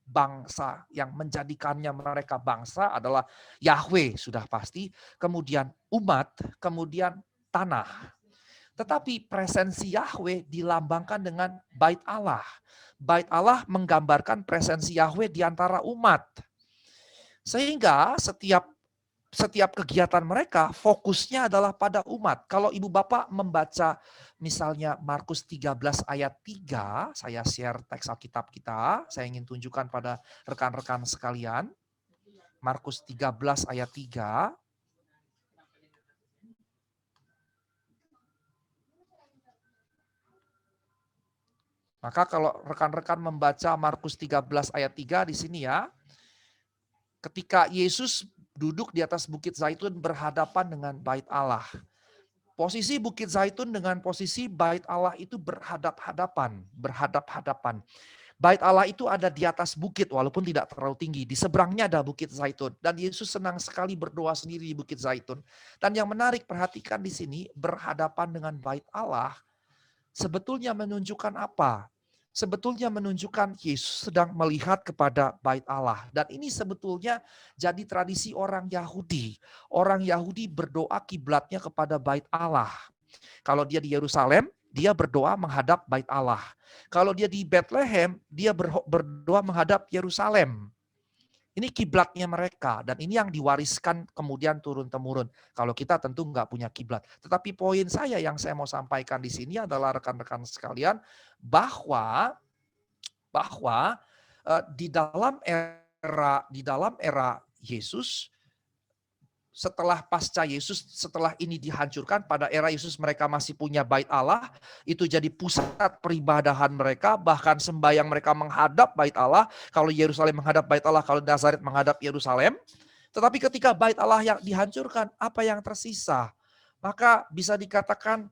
bangsa yang menjadikannya mereka bangsa adalah Yahweh sudah pasti, kemudian umat, kemudian tanah. Tetapi presensi Yahweh dilambangkan dengan bait Allah. Bait Allah menggambarkan presensi Yahweh di antara umat. Sehingga setiap kegiatan mereka fokusnya adalah pada umat. Kalau ibu bapak membaca misalnya Markus 13 ayat 3, saya share teks Alkitab kita, saya ingin tunjukkan pada rekan-rekan sekalian. Markus 13 ayat 3. Maka kalau rekan-rekan membaca Markus 13 ayat 3 di sini ya, ketika Yesus duduk di atas Bukit Zaitun berhadapan dengan bait Allah. Posisi Bukit Zaitun dengan posisi bait Allah itu berhadap-hadapan. Bait Allah itu ada di atas bukit walaupun tidak terlalu tinggi. Di seberangnya ada Bukit Zaitun. Dan Yesus senang sekali berdoa sendiri di Bukit Zaitun. Dan yang menarik perhatikan di sini berhadapan dengan bait Allah sebetulnya menunjukkan apa? Sebetulnya menunjukkan Yesus sedang melihat kepada bait Allah. Dan ini sebetulnya jadi tradisi orang Yahudi. Orang Yahudi berdoa kiblatnya kepada bait Allah. Kalau dia di Yerusalem, dia berdoa menghadap bait Allah. Kalau dia di Bethlehem, dia berdoa menghadap Yerusalem. Ini kiblatnya mereka dan ini yang diwariskan kemudian turun-temurun. Kalau kita tentu nggak punya kiblat. Tetapi poin saya yang saya mau sampaikan di sini adalah rekan-rekan sekalian bahwa di dalam era Yesus, setelah ini dihancurkan, pada era Yesus mereka masih punya bait Allah, itu jadi pusat peribadahan mereka, bahkan sembahyang mereka menghadap bait Allah. Kalau Yerusalem menghadap bait Allah, kalau Nazaret menghadap Yerusalem. Tetapi ketika bait Allah yang dihancurkan, apa yang tersisa? Maka bisa dikatakan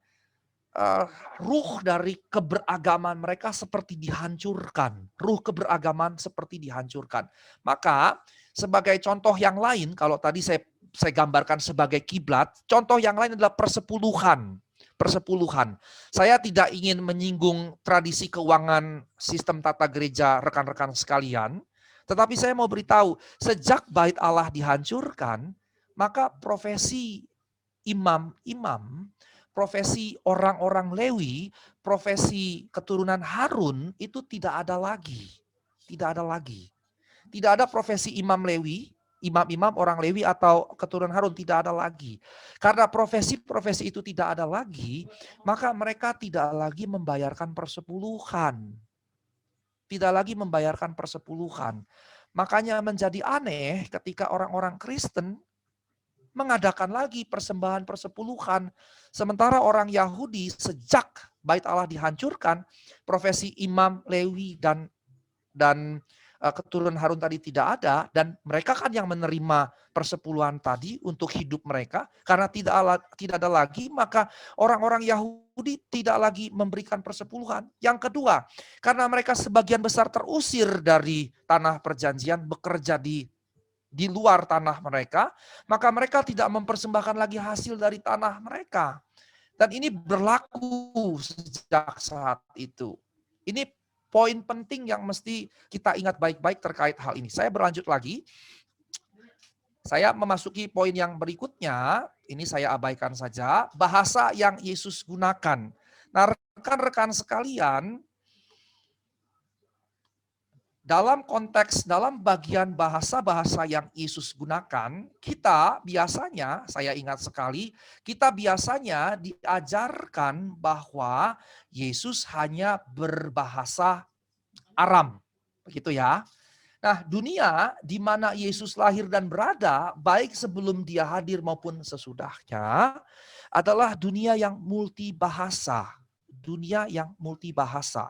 ruh dari keberagaman mereka seperti dihancurkan. Ruh keberagaman seperti dihancurkan. Maka sebagai contoh yang lain, kalau tadi saya gambarkan sebagai kiblat, contoh yang lain adalah persepuluhan. Persepuluhan. Saya tidak ingin menyinggung tradisi keuangan sistem tata gereja rekan-rekan sekalian, tetapi saya mau beritahu, sejak bait Allah dihancurkan, maka profesi imam-imam, profesi orang-orang Lewi, profesi keturunan Harun itu tidak ada lagi. Tidak ada lagi. Tidak ada profesi imam Lewi, imam-imam orang Lewi atau keturunan Harun, tidak ada lagi. Karena profesi-profesi itu tidak ada lagi, maka mereka tidak lagi membayarkan persepuluhan. Tidak lagi membayarkan persepuluhan. Makanya menjadi aneh ketika orang-orang Kristen mengadakan lagi persembahan persepuluhan. Sementara orang Yahudi sejak bait Allah dihancurkan, profesi imam, Lewi dan keturunan Harun tadi tidak ada, dan mereka kan yang menerima persepuluhan tadi untuk hidup mereka, karena tidak ada lagi, maka orang-orang Yahudi tidak lagi memberikan persepuluhan. Yang kedua, karena mereka sebagian besar terusir dari tanah perjanjian, bekerja di luar tanah mereka, maka mereka tidak mempersembahkan lagi hasil dari tanah mereka. Dan ini berlaku sejak saat itu. Ini poin penting yang mesti kita ingat baik-baik terkait hal ini. Saya berlanjut lagi. Saya memasuki poin yang berikutnya, ini saya abaikan saja, bahasa yang Yesus gunakan. Nah, rekan-rekan sekalian, dalam bagian bahasa-bahasa yang Yesus gunakan, kita biasanya, saya ingat sekali, kita biasanya diajarkan bahwa Yesus hanya berbahasa Aram. Begitu ya. Nah, dunia di mana Yesus lahir dan berada, baik sebelum dia hadir maupun sesudahnya, adalah dunia yang multibahasa. Dunia yang multibahasa.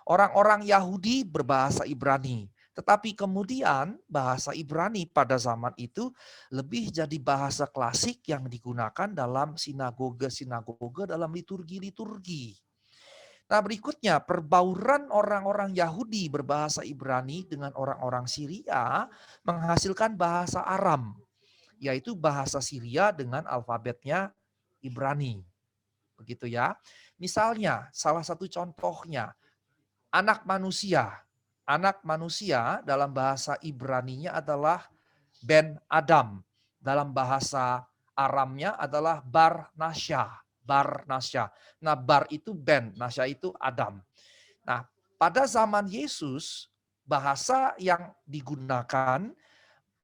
Orang-orang Yahudi berbahasa Ibrani. Tetapi kemudian bahasa Ibrani pada zaman itu lebih jadi bahasa klasik yang digunakan dalam sinagoge-sinagoge, dalam liturgi-liturgi. Nah, berikutnya perbauran orang-orang Yahudi berbahasa Ibrani dengan orang-orang Syria menghasilkan bahasa Aram, yaitu bahasa Syria dengan alfabetnya Ibrani. begitu ya. Misalnya, salah satu contohnya, anak manusia. Anak manusia dalam bahasa Ibraninya adalah Ben Adam. Dalam bahasa Aramnya adalah Bar Nasya. Bar Nasya. Nah, Bar itu Ben, Nasya itu Adam. Nah, pada zaman Yesus, bahasa yang digunakan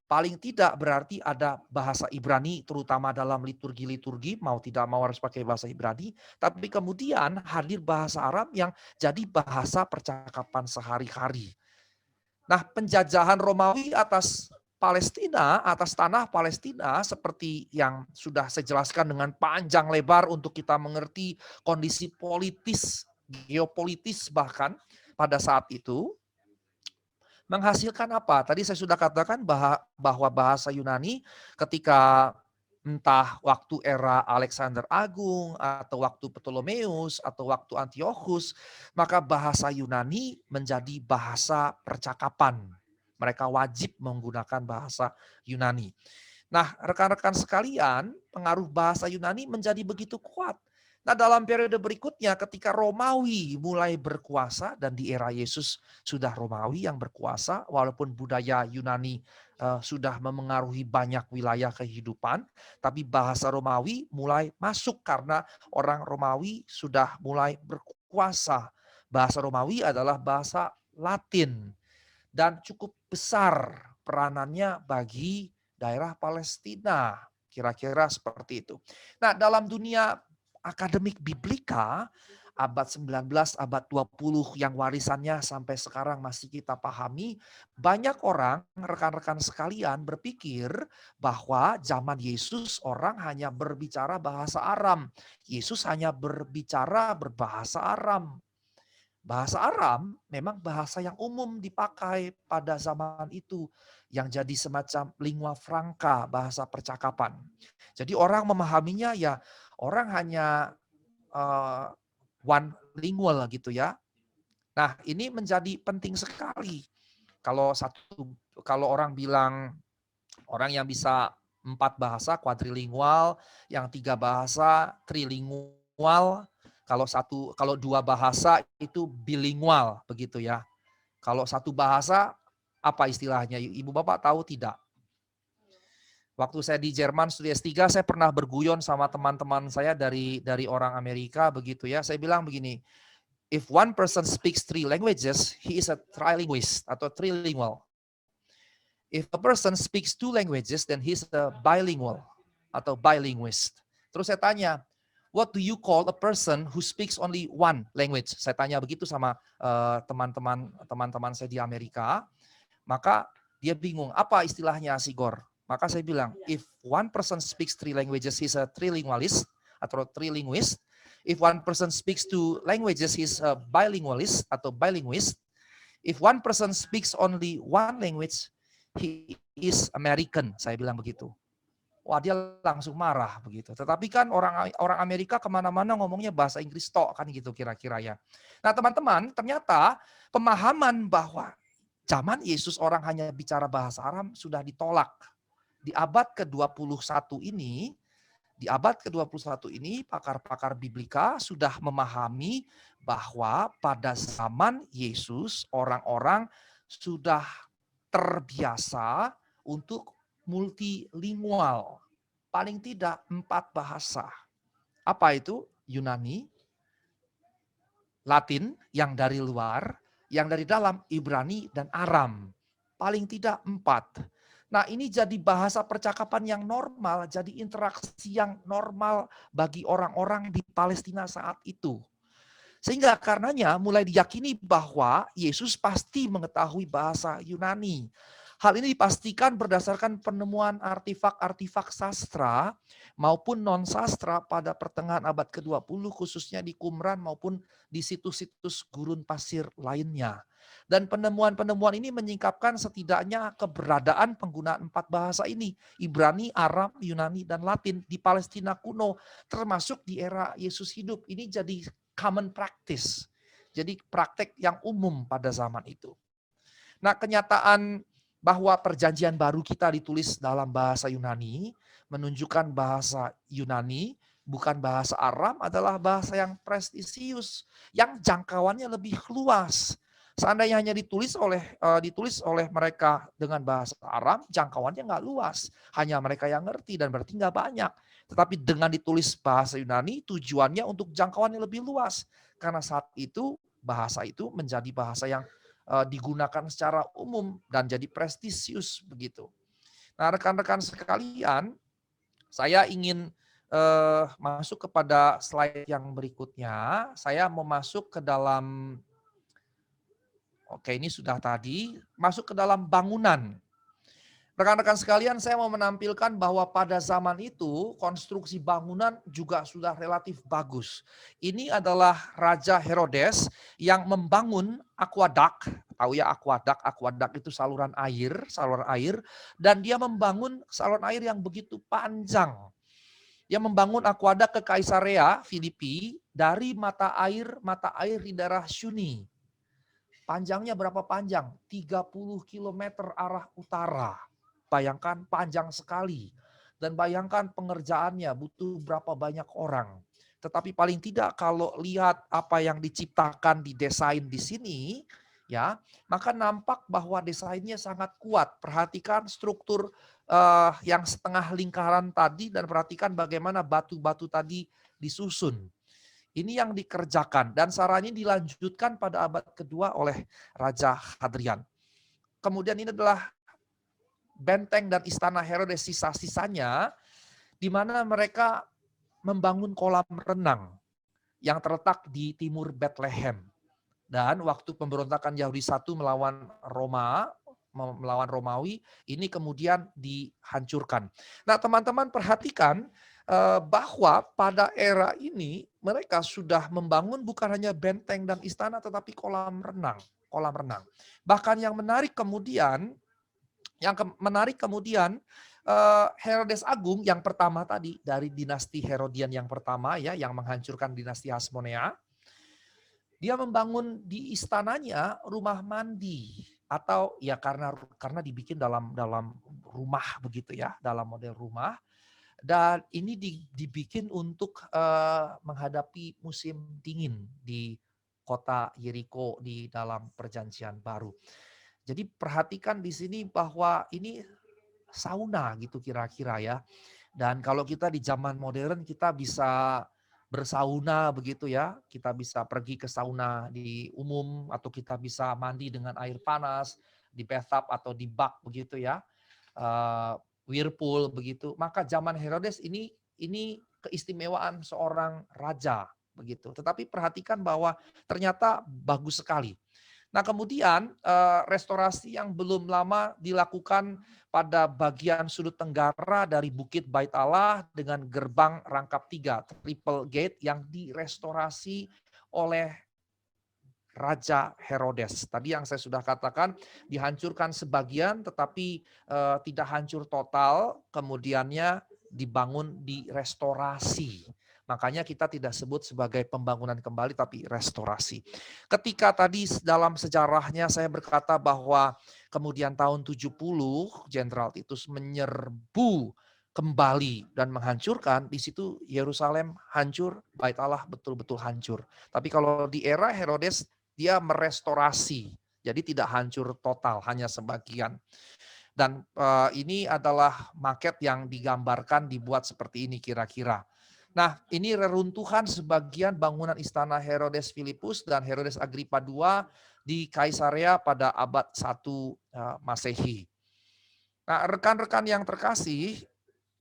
paling tidak berarti ada bahasa Ibrani, terutama dalam liturgi-liturgi, mau tidak mau harus pakai bahasa Ibrani. Tapi kemudian hadir bahasa Arab yang jadi bahasa percakapan sehari-hari. Nah, penjajahan Romawi atas Palestina, atas tanah Palestina, seperti yang sudah saya jelaskan dengan panjang lebar untuk kita mengerti kondisi politis, geopolitis bahkan pada saat itu, menghasilkan apa? Tadi saya sudah katakan bahwa bahasa Yunani ketika entah waktu era Alexander Agung atau waktu Ptolemeus atau waktu Antiochus, maka bahasa Yunani menjadi bahasa percakapan. Mereka wajib menggunakan bahasa Yunani. Nah, rekan-rekan sekalian, pengaruh bahasa Yunani menjadi begitu kuat. Nah, dalam periode berikutnya ketika Romawi mulai berkuasa, dan di era Yesus sudah Romawi yang berkuasa, walaupun budaya Yunani sudah memengaruhi banyak wilayah kehidupan, tapi bahasa Romawi mulai masuk karena orang Romawi sudah mulai berkuasa. Bahasa Romawi adalah bahasa Latin dan cukup besar peranannya bagi daerah Palestina. Kira-kira seperti itu. Nah, dalam dunia akademik biblika, abad 19, abad 20 yang warisannya sampai sekarang masih kita pahami, banyak orang, rekan-rekan sekalian berpikir bahwa zaman Yesus orang hanya berbicara bahasa Aram. Yesus hanya berbicara berbahasa Aram. Bahasa Aram memang bahasa yang umum dipakai pada zaman itu, yang jadi semacam lingua franca, bahasa percakapan. Jadi orang memahaminya ya orang hanya uh, one lingual gitu ya. Nah, ini menjadi penting sekali. Kalau orang bilang orang yang bisa 4 bahasa quadrilingual, yang 3 bahasa trilingual, kalau 2 bahasa itu bilingual begitu ya. Kalau 1 bahasa apa istilahnya? Ibu Bapak tahu tidak? Waktu saya di Jerman studi S3 saya pernah berguyon sama teman-teman saya dari orang Amerika begitu ya. Saya bilang begini, if one person speaks 3 languages, he is a trilinguist atau trilingual. If a person speaks 2 languages, then he's a bilingual atau bilinguist. Terus saya tanya, what do you call a person who speaks only one language? Saya tanya begitu sama teman-teman saya di Amerika. Maka dia bingung, apa istilahnya Sigor? Maka saya bilang, if one person speaks 3 languages, he's a trilingualist atau trilinguist. If one person speaks 2 languages, he's a bilingualist atau bilinguist. If one person speaks only one language, he is American, saya bilang begitu. Wah, dia langsung marah begitu. Tetapi kan orang Amerika kemana-mana ngomongnya bahasa Inggris tok kan gitu kira-kira ya. Nah teman-teman, ternyata pemahaman bahwa zaman Yesus orang hanya bicara bahasa Aram sudah ditolak. Di abad ke-21 ini, pakar-pakar biblika sudah memahami bahwa pada zaman Yesus orang-orang sudah terbiasa untuk multilingual. Paling tidak 4 bahasa. Apa itu? Yunani, Latin yang dari luar, yang dari dalam Ibrani dan Aram. Paling tidak 4. Nah ini jadi bahasa percakapan yang normal, jadi interaksi yang normal bagi orang-orang di Palestina saat itu. Sehingga karenanya mulai diyakini bahwa Yesus pasti mengetahui bahasa Yunani. Hal ini dipastikan berdasarkan penemuan artefak-artefak sastra maupun non-sastra pada pertengahan abad ke-20 khususnya di Qumran maupun di situs-situs gurun pasir lainnya. Dan penemuan-penemuan ini menyingkapkan setidaknya keberadaan penggunaan 4 bahasa ini, Ibrani, Aram, Yunani, dan Latin di Palestina kuno, termasuk di era Yesus hidup. Ini jadi common practice. Jadi praktek yang umum pada zaman itu. Nah, kenyataan bahwa perjanjian baru kita ditulis dalam bahasa Yunani menunjukkan bahasa Yunani bukan bahasa Aram, adalah bahasa yang prestisius, yang jangkauannya lebih luas. Seandainya hanya ditulis oleh mereka dengan bahasa Aram, jangkauannya nggak luas. Hanya mereka yang ngerti dan berarti nggak banyak. Tetapi dengan ditulis bahasa Yunani, tujuannya untuk jangkauannya lebih luas. Karena saat itu bahasa itu menjadi bahasa yang digunakan secara umum dan jadi prestisius begitu. Nah, rekan-rekan sekalian, saya ingin masuk kepada slide yang berikutnya. Saya mau masuk ke dalam, oke ini sudah tadi, masuk ke dalam bangunan. Rekan-rekan sekalian, saya mau menampilkan bahwa pada zaman itu konstruksi bangunan juga sudah relatif bagus. Ini adalah Raja Herodes yang membangun aqueduct. Tahu ya aqueduct? Aqueduct itu saluran air, dan dia membangun saluran air yang begitu panjang. Dia membangun aqueduct ke Kaisarea Filipi dari mata air di daerah Syuni. Panjangnya berapa panjang? 30 kilometer arah utara. Bayangkan panjang sekali. Dan bayangkan pengerjaannya butuh berapa banyak orang. Tetapi paling tidak kalau lihat apa yang diciptakan di desain di sini, ya, maka nampak bahwa desainnya sangat kuat. Perhatikan struktur yang setengah lingkaran tadi dan perhatikan bagaimana batu-batu tadi disusun. Ini yang dikerjakan dan saranya dilanjutkan pada abad kedua oleh Raja Hadrian. Kemudian ini adalah benteng dan istana Herodes sisa-sisanya, di mana mereka membangun kolam renang yang terletak di timur Bethlehem. Dan waktu pemberontakan Yahudi I melawan Romawi, ini kemudian dihancurkan. Nah teman-teman perhatikan bahwa pada era ini mereka sudah membangun bukan hanya benteng dan istana tetapi kolam renang. Bahkan yang menarik kemudian, Herodes Agung yang pertama tadi dari dinasti Herodian yang pertama ya, yang menghancurkan dinasti Hasmonea, dia membangun di istananya rumah mandi atau ya karena dibikin dalam rumah begitu ya, dalam model rumah. Dan ini dibikin untuk menghadapi musim dingin di kota Yeriko di dalam Perjanjian Baru. Jadi perhatikan di sini bahwa ini sauna gitu kira-kira ya. Dan kalau kita di zaman modern kita bisa bersauna begitu ya. Kita bisa pergi ke sauna di umum atau kita bisa mandi dengan air panas di bathtub atau di bak begitu ya. Whirlpool begitu. Maka zaman Herodes ini keistimewaan seorang raja begitu. Tetapi perhatikan bahwa ternyata bagus sekali. Nah kemudian restorasi yang belum lama dilakukan pada bagian sudut tenggara dari Bukit Bait Allah dengan gerbang rangkap 3, triple gate yang direstorasi oleh Raja Herodes. Tadi yang saya sudah katakan dihancurkan sebagian tetapi tidak hancur total, kemudiannya dibangun di restorasi. Makanya kita tidak sebut sebagai pembangunan kembali tapi restorasi. Ketika tadi dalam sejarahnya saya berkata bahwa kemudian tahun 70 Jenderal Titus menyerbu kembali dan menghancurkan, di situ Yerusalem hancur, Bait Allah betul-betul hancur. Tapi kalau di era Herodes dia merestorasi, jadi tidak hancur total, hanya sebagian. Dan ini adalah maket yang digambarkan dibuat seperti ini kira-kira. Nah, ini reruntuhan sebagian bangunan istana Herodes Filipus dan Herodes Agripa II di Kaisarea pada abad 1 Masehi. Nah, rekan-rekan yang terkasih,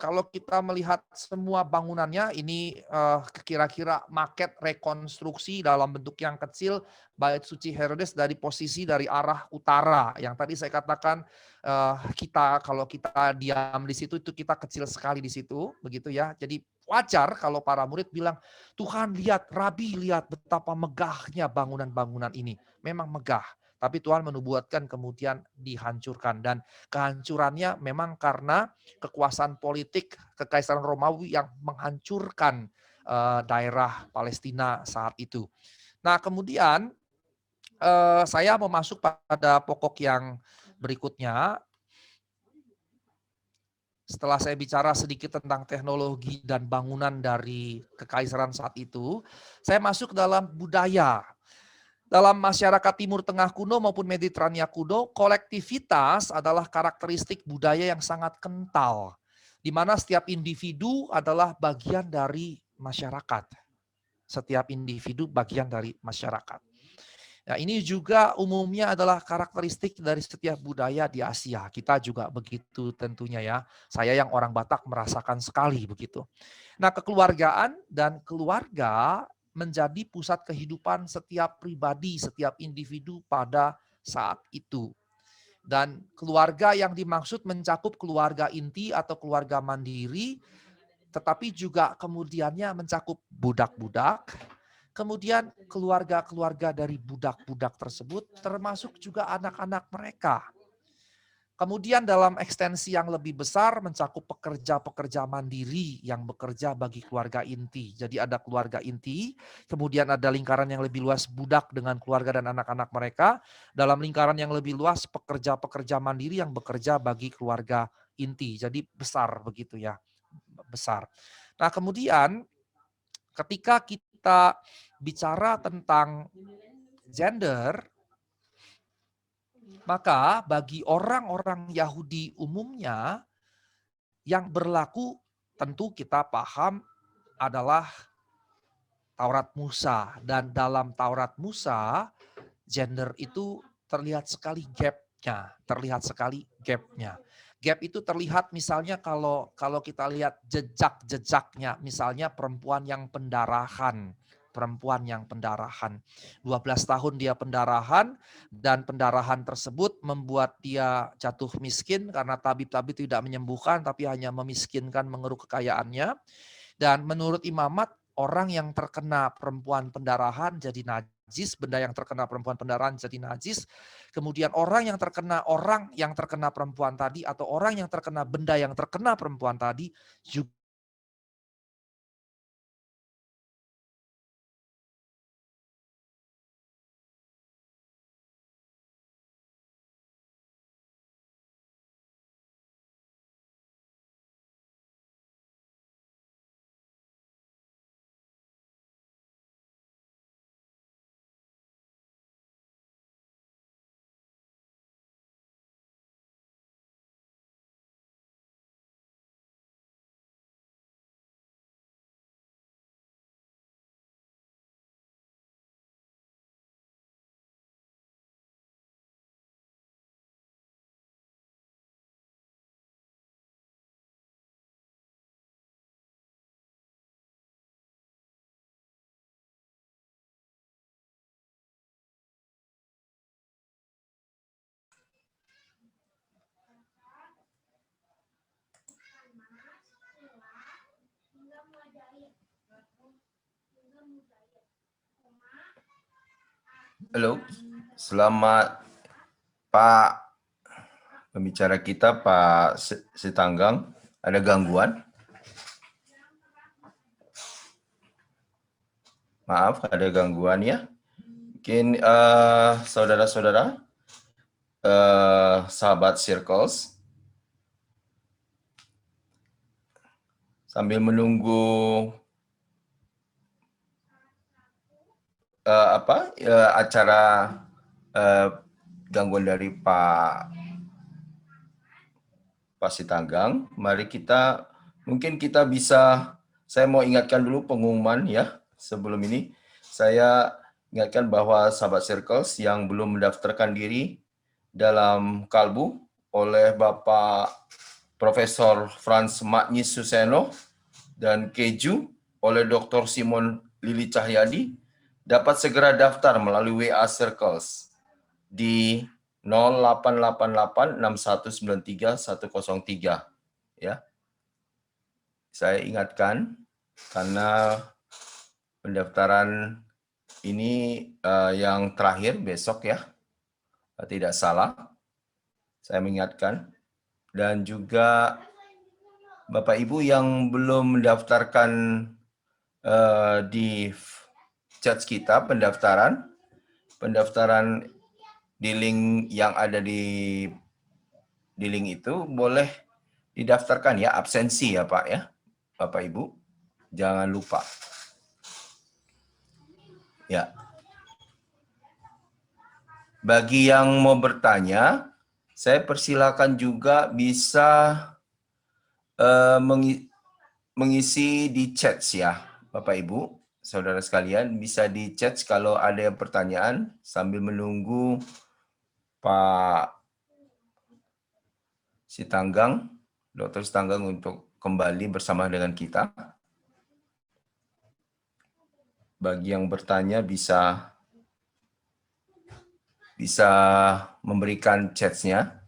kalau kita melihat semua bangunannya ini kira-kira maket rekonstruksi dalam bentuk yang kecil Bait Suci Herodes dari posisi dari arah utara. Yang tadi saya katakan kalau kita diam di situ itu kita kecil sekali di situ, begitu ya. Jadi wajar kalau para murid bilang, "Tuhan lihat, Rabi lihat betapa megahnya bangunan-bangunan ini." Memang megah, tapi Tuhan menubuatkan kemudian dihancurkan dan kehancurannya memang karena kekuasaan politik Kekaisaran Romawi yang menghancurkan daerah Palestina saat itu. Nah kemudian saya mau masuk pada pokok yang berikutnya. setelah saya bicara sedikit tentang teknologi dan bangunan dari kekaisaran saat itu, saya masuk dalam budaya. Dalam masyarakat Timur Tengah kuno maupun Mediterania kuno, kolektivitas adalah karakteristik budaya yang sangat kental, di mana setiap individu adalah bagian dari masyarakat. Setiap individu bagian dari masyarakat. Ya, ini juga umumnya adalah karakteristik dari setiap budaya di Asia. Kita juga begitu tentunya ya. Saya yang orang Batak merasakan sekali begitu. Nah, kekeluargaan dan keluarga menjadi pusat kehidupan setiap pribadi, setiap individu pada saat itu. Dan keluarga yang dimaksud mencakup keluarga inti atau keluarga mandiri, tetapi juga kemudiannya mencakup budak-budak, kemudian keluarga-keluarga dari budak-budak tersebut, termasuk juga anak-anak mereka. Kemudian dalam ekstensi yang lebih besar mencakup pekerja-pekerja mandiri yang bekerja bagi keluarga inti. Jadi ada keluarga inti, kemudian ada lingkaran yang lebih luas budak dengan keluarga dan anak-anak mereka. Dalam lingkaran yang lebih luas pekerja-pekerja mandiri yang bekerja bagi keluarga inti. Jadi besar begitu ya, besar. Nah kemudian ketika kita bicara tentang gender, maka bagi orang-orang Yahudi umumnya yang berlaku tentu kita paham adalah Taurat Musa. Dan dalam Taurat Musa, gender itu terlihat sekali gap-nya. Terlihat sekali gap-nya. Gap itu terlihat misalnya kalau kita lihat jejak-jejaknya. Misalnya perempuan yang pendarahan. Perempuan yang pendarahan. 12 tahun dia pendarahan dan pendarahan tersebut membuat dia jatuh miskin karena tabib-tabib tidak menyembuhkan tapi hanya memiskinkan mengeruk kekayaannya. Dan menurut imamat orang yang terkena perempuan pendarahan jadi najis, benda yang terkena perempuan pendarahan jadi najis. Kemudian orang yang terkena perempuan tadi atau orang yang terkena benda yang terkena perempuan tadi juga Halo, selamat Pak pembicara kita Pak Sitanggang. Ada gangguan? Maaf, ada gangguan ya. Mungkin saudara-saudara, sahabat Circles, sambil menunggu acara gangguan dari Pak Sitanggang, mari mungkin kita bisa, saya mau ingatkan dulu pengumuman ya, sebelum ini. Saya ingatkan bahwa sahabat Circles yang belum mendaftarkan diri dalam Kalbu oleh Bapak Profesor Franz Magnis Suseno dan Keju oleh Dr. Simon Lili Cahyadi dapat segera daftar melalui WA Circles di 08886193 ya. Saya ingatkan karena pendaftaran ini yang terakhir besok ya. Tidak salah. Saya mengingatkan dan juga Bapak Ibu yang belum mendaftarkan di chat kita pendaftaran di link yang ada di link itu boleh didaftarkan ya, absensi ya Pak ya, Bapak Ibu. Jangan lupa. Ya. Bagi yang mau bertanya, saya persilakan juga bisa mengisi di chat ya, Bapak Ibu, saudara sekalian, bisa di chat kalau ada yang pertanyaan sambil menunggu Pak Sitanggang, Dr. Sitanggang untuk kembali bersama dengan kita. Bagi yang bertanya bisa memberikan chat-nya.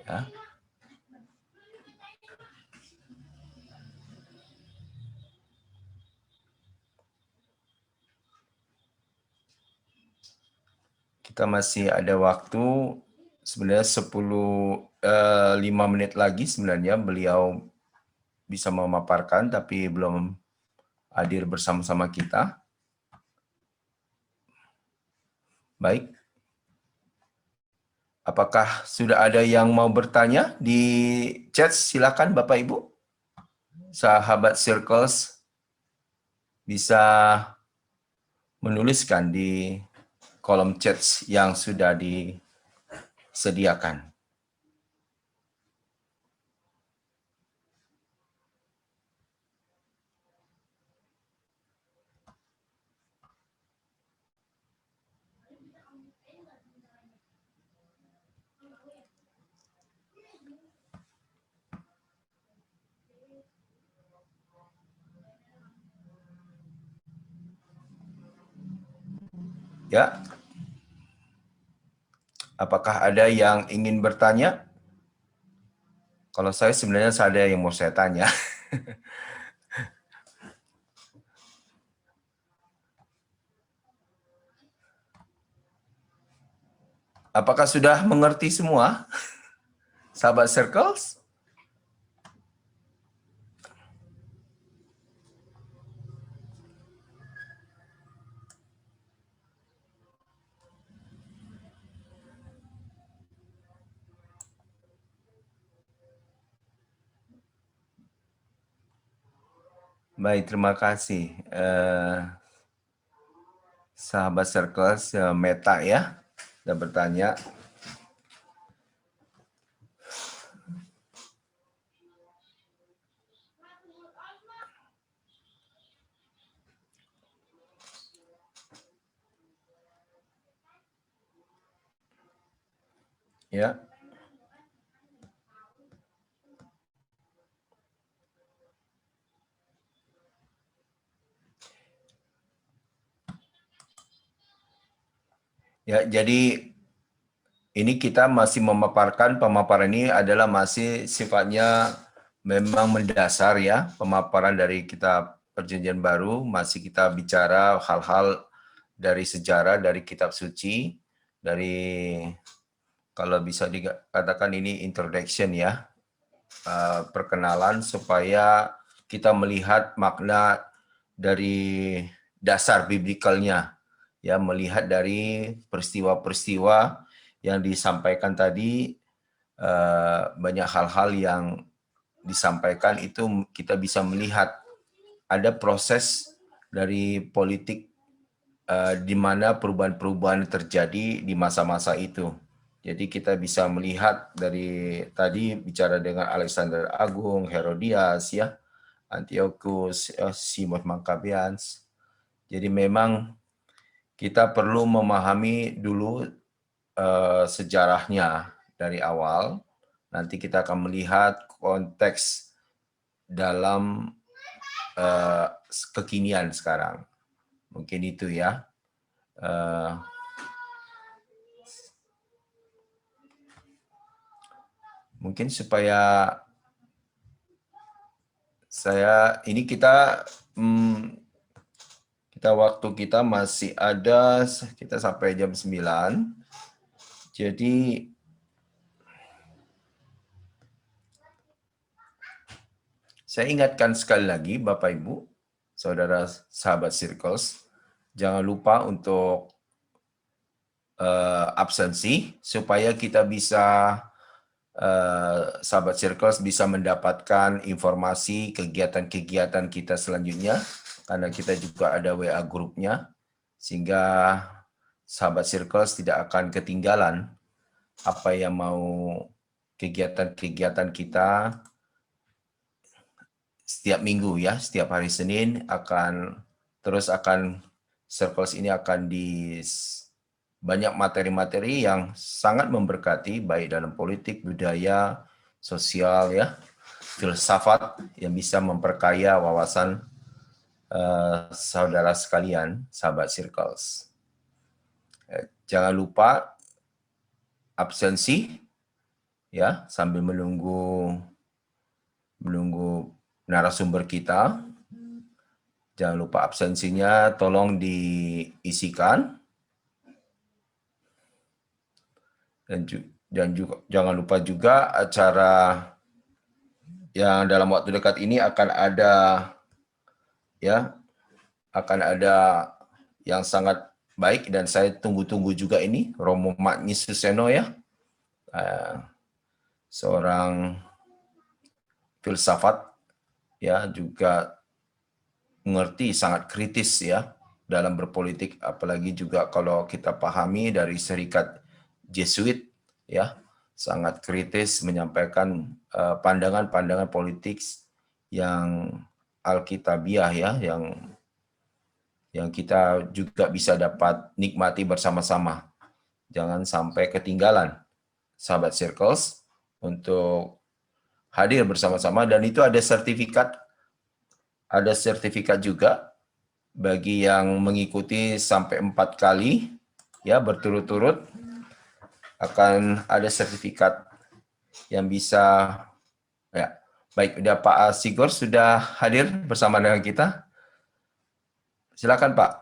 Ya. Kita masih ada waktu, sebenarnya 5 menit lagi sebenarnya beliau bisa memaparkan, tapi belum hadir bersama-sama kita. Baik. Apakah sudah ada yang mau bertanya di chat? Silakan Bapak Ibu. Sahabat Circles bisa menuliskan di kolom chat yang sudah disediakan. Ya. Apakah ada yang ingin bertanya? Kalau saya sebenarnya ada yang mau saya tanya. Apakah sudah mengerti semua, sahabat Circles? Baik, terima kasih. Sahabat Circles, Meta ya, sudah bertanya. Ya. Ya, jadi ini kita masih memaparkan, pemaparan ini adalah masih sifatnya memang mendasar ya, pemaparan dari kitab Perjanjian Baru, masih kita bicara hal-hal dari sejarah, dari kitab suci, dari kalau bisa dikatakan ini introduction ya, perkenalan supaya kita melihat makna dari dasar biblikalnya, ya, melihat dari peristiwa-peristiwa yang disampaikan tadi, banyak hal-hal yang disampaikan itu kita bisa melihat ada proses dari politik di mana perubahan-perubahan terjadi di masa-masa itu. Jadi kita bisa melihat dari tadi bicara dengan Alexander Agung, Herodias, ya, Antiochus, Simon Maccabeans. Jadi memang kita perlu memahami dulu sejarahnya dari awal. Nanti kita akan melihat konteks dalam kekinian sekarang. Mungkin itu ya. Mungkin supaya ini kita waktu kita masih ada, kita sampai jam 9. Jadi saya ingatkan sekali lagi Bapak Ibu, saudara sahabat Circles, jangan lupa untuk absensi supaya kita bisa sahabat Circles bisa mendapatkan informasi kegiatan-kegiatan kita selanjutnya, karena kita juga ada WA grupnya, sehingga sahabat Circles tidak akan ketinggalan apa yang mau kegiatan-kegiatan kita setiap minggu ya, setiap hari Senin akan Circles ini akan banyak materi-materi yang sangat memberkati baik dalam politik, budaya, sosial ya, filsafat yang bisa memperkaya wawasan saudara sekalian, sahabat Circles. Jangan lupa absensi ya, sambil menunggu narasumber kita. Jangan lupa absensinya tolong diisikan. Dan juga jangan lupa juga acara yang dalam waktu dekat ini akan ada yang sangat baik, dan saya tunggu-tunggu juga ini, Romo Magnis Suseno ya, seorang filsafat ya, juga mengerti, sangat kritis ya dalam berpolitik, apalagi juga kalau kita pahami dari Serikat Jesuit ya, sangat kritis menyampaikan pandangan-pandangan politik yang alkitabiah ya, yang kita juga bisa dapat nikmati bersama-sama. Jangan sampai ketinggalan, sahabat Circles, untuk hadir bersama-sama. Dan itu ada sertifikat juga bagi yang mengikuti sampai 4 kali ya berturut-turut, akan ada sertifikat yang bisa ya. Baik, udah Pak Sigor sudah hadir bersama dengan kita. Silakan Pak.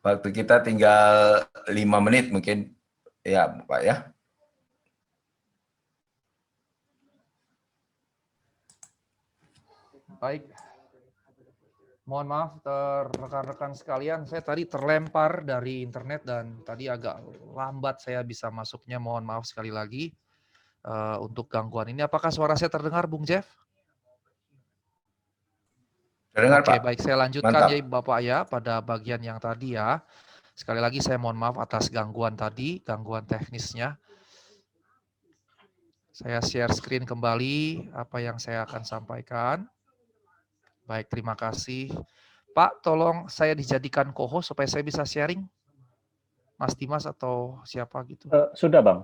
Waktu kita tinggal 5 menit mungkin ya Pak ya. Baik, mohon maaf rekan-rekan sekalian, saya tadi terlempar dari internet dan tadi agak lambat saya bisa masuknya. Mohon maaf sekali lagi untuk gangguan ini. Apakah suara saya terdengar, Bung Jeff? Terdengar Oke, Pak. baik, saya lanjutkan Mantap. ya Bapak ya pada bagian yang tadi ya. Sekali lagi saya mohon maaf atas gangguan tadi, gangguan teknisnya. Saya share screen kembali apa yang saya akan sampaikan. Baik, terima kasih. Pak, tolong saya dijadikan co-host supaya saya bisa sharing. Mas Dimas atau siapa gitu. Sudah, Bang.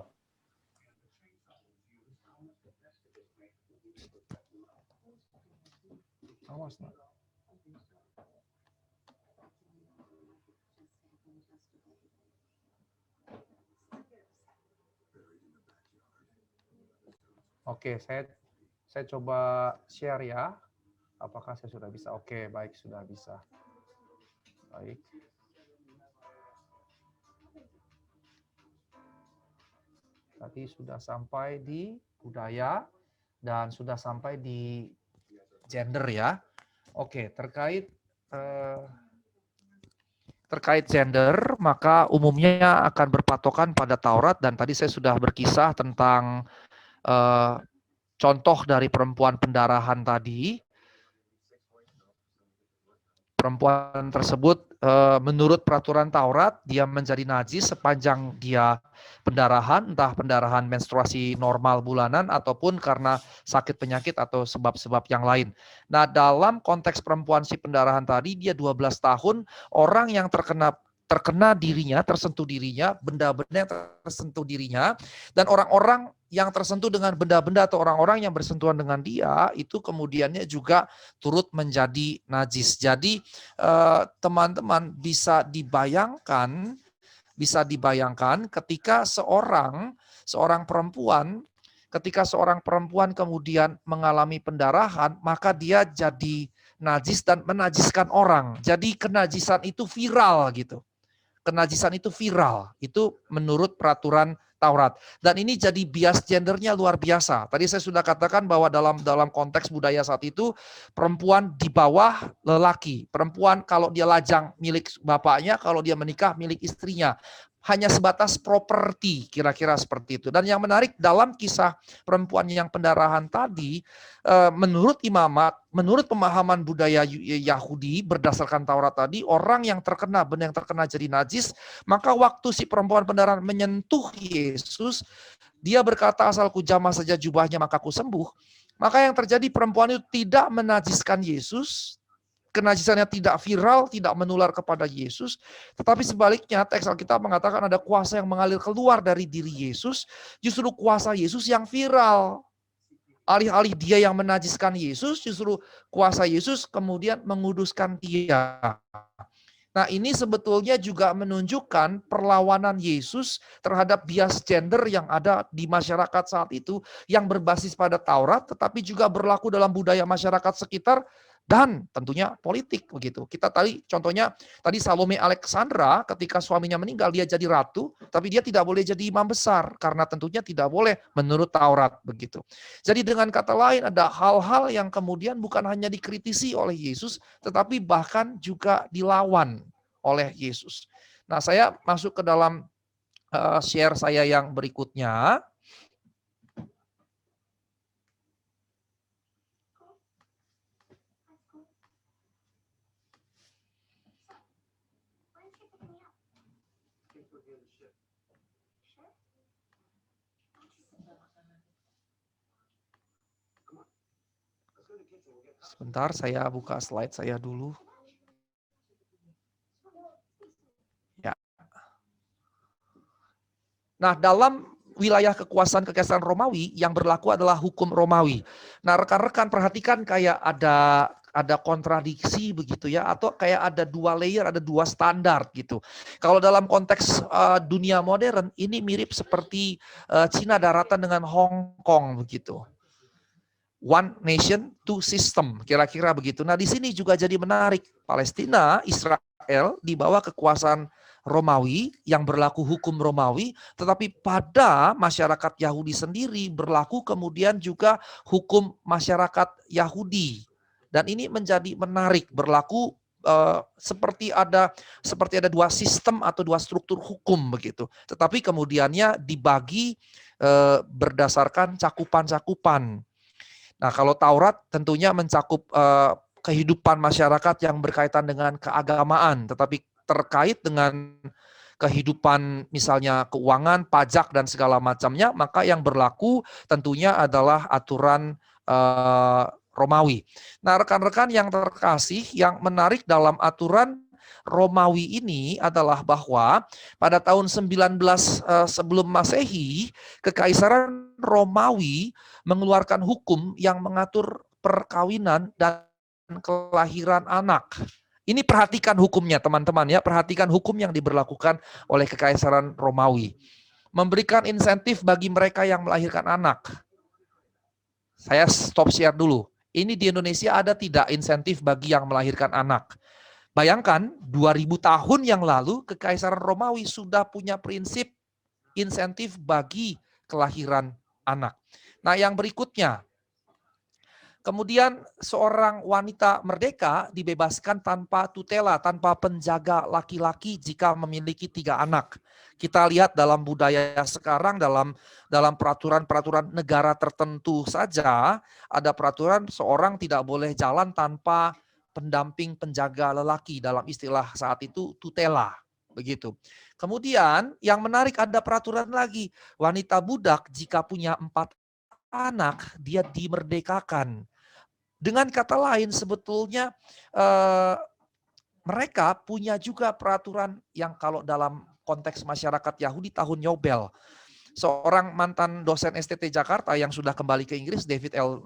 Awas, Nak. Oke, saya coba share ya. Apakah saya sudah bisa? Oke, baik, sudah bisa. Baik. Tadi sudah sampai di budaya dan sudah sampai di gender ya. Oke, terkait gender, maka umumnya akan berpatokan pada Taurat, dan tadi saya sudah berkisah tentang contoh dari perempuan pendarahan tadi. Perempuan tersebut menurut peraturan Taurat dia menjadi najis sepanjang dia pendarahan, entah pendarahan menstruasi normal bulanan ataupun karena sakit penyakit atau sebab-sebab yang lain. Nah, dalam konteks perempuan si pendarahan tadi, dia 12 tahun, orang yang terkena dirinya, tersentuh dirinya, benda-benda yang tersentuh dirinya, dan orang-orang yang tersentuh dengan benda-benda atau orang-orang yang bersentuhan dengan dia, itu kemudiannya juga turut menjadi najis. Jadi teman-teman bisa dibayangkan ketika seorang perempuan kemudian mengalami pendarahan, maka dia jadi najis dan menajiskan orang. Jadi kenajisan itu viral gitu. Kenajisan itu viral. Itu menurut peraturan Taurat. Dan ini jadi bias gendernya luar biasa. Tadi saya sudah katakan bahwa dalam konteks budaya saat itu, perempuan di bawah lelaki. Perempuan kalau dia lajang milik bapaknya, kalau dia menikah milik istrinya. Hanya sebatas properti, kira-kira seperti itu. Dan yang menarik dalam kisah perempuan yang pendarahan tadi, menurut imamat, menurut pemahaman budaya Yahudi berdasarkan Taurat tadi, orang yang terkena, benar yang terkena jadi najis, maka waktu si perempuan pendarahan menyentuh Yesus, dia berkata, asalku jamah saja jubahnya maka aku sembuh. Maka yang terjadi, perempuan itu tidak menajiskan Yesus, kenajisannya tidak viral, tidak menular kepada Yesus, tetapi sebaliknya teks Alkitab mengatakan ada kuasa yang mengalir keluar dari diri Yesus, justru kuasa Yesus yang viral. Alih-alih dia yang menajiskan Yesus, justru kuasa Yesus kemudian menguduskan dia. Nah, ini sebetulnya juga menunjukkan perlawanan Yesus terhadap bias gender yang ada di masyarakat saat itu, yang berbasis pada Taurat, tetapi juga berlaku dalam budaya masyarakat sekitar, dan tentunya politik begitu. Kita tadi contohnya tadi Salome Alexandra ketika suaminya meninggal dia jadi ratu, tapi dia tidak boleh jadi imam besar karena tentunya tidak boleh menurut Taurat begitu. Jadi dengan kata lain ada hal-hal yang kemudian bukan hanya dikritisi oleh Yesus, tetapi bahkan juga dilawan oleh Yesus. Nah, saya masuk ke dalam share saya yang berikutnya. Sebentar, saya buka slide saya dulu. Ya. Nah, dalam wilayah kekuasaan kekaisaran Romawi yang berlaku adalah hukum Romawi. Nah, rekan-rekan perhatikan kayak ada kontradiksi begitu ya, atau kayak ada dua layer, ada dua standar gitu. Kalau dalam konteks dunia modern ini mirip seperti Cina daratan dengan Hong Kong begitu. One nation, two system, kira-kira begitu. Nah, di sini juga jadi menarik. Palestina, Israel di bawah kekuasaan Romawi yang berlaku hukum Romawi, tetapi pada masyarakat Yahudi sendiri berlaku kemudian juga hukum masyarakat Yahudi. Dan ini menjadi menarik, berlaku seperti ada dua sistem atau dua struktur hukum begitu. Tetapi kemudiannya dibagi berdasarkan cakupan-cakupan. Nah, kalau Taurat tentunya mencakup kehidupan masyarakat yang berkaitan dengan keagamaan, tetapi terkait dengan kehidupan misalnya keuangan, pajak, dan segala macamnya, maka yang berlaku tentunya adalah aturan Romawi. Nah, rekan-rekan yang terkasih, yang menarik dalam aturan Romawi ini adalah bahwa pada tahun 19 sebelum Masehi, Kekaisaran Romawi mengeluarkan hukum yang mengatur perkawinan dan kelahiran anak. Ini perhatikan hukumnya teman-teman ya, perhatikan hukum yang diberlakukan oleh Kekaisaran Romawi. Memberikan insentif bagi mereka yang melahirkan anak. Saya stop share dulu. Ini di Indonesia ada tidak insentif bagi yang melahirkan anak? Bayangkan 2000 tahun yang lalu Kekaisaran Romawi sudah punya prinsip insentif bagi kelahiran anak. Nah, yang berikutnya, kemudian seorang wanita merdeka dibebaskan tanpa tutela, tanpa penjaga laki-laki jika memiliki 3 anak. Kita lihat dalam budaya sekarang, dalam peraturan-peraturan negara tertentu saja, ada peraturan seorang tidak boleh jalan tanpa pendamping penjaga lelaki, dalam istilah saat itu tutela. Begitu. Kemudian yang menarik ada peraturan lagi, wanita budak jika punya 4 anak, dia dimerdekakan. Dengan kata lain sebetulnya mereka punya juga peraturan yang kalau dalam konteks masyarakat Yahudi tahun Yobel. Seorang mantan dosen STT Jakarta yang sudah kembali ke Inggris, David L.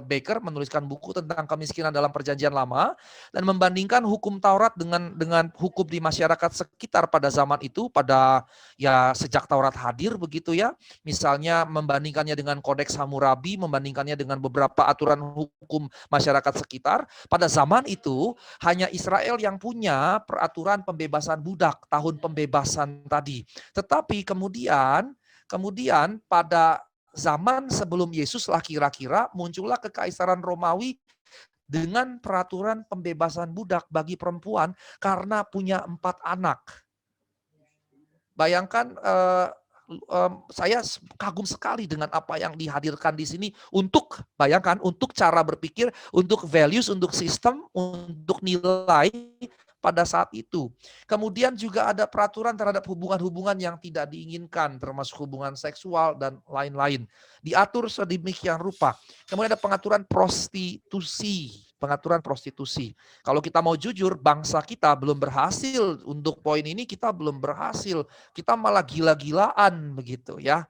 Baker menuliskan buku tentang kemiskinan dalam Perjanjian Lama dan membandingkan hukum Taurat dengan hukum di masyarakat sekitar pada zaman itu, pada ya sejak Taurat hadir begitu ya. Misalnya membandingkannya dengan Kodeks Hammurabi, membandingkannya dengan beberapa aturan hukum masyarakat sekitar. Pada zaman itu hanya Israel yang punya peraturan pembebasan budak, tahun pembebasan tadi. Tetapi kemudian pada zaman sebelum Yesus lah kira-kira muncullah kekaisaran Romawi dengan peraturan pembebasan budak bagi perempuan karena punya 4 anak. Bayangkan saya kagum sekali dengan apa yang dihadirkan di sini untuk bayangkan untuk cara berpikir, untuk values, untuk sistem, untuk nilai pada saat itu. Kemudian juga ada peraturan terhadap hubungan-hubungan yang tidak diinginkan, termasuk hubungan seksual dan lain-lain. Diatur sedemikian rupa. Kemudian ada pengaturan prostitusi. Pengaturan prostitusi. Kalau kita mau jujur, bangsa kita belum berhasil untuk poin ini, kita belum berhasil. Kita malah gila-gilaan begitu ya.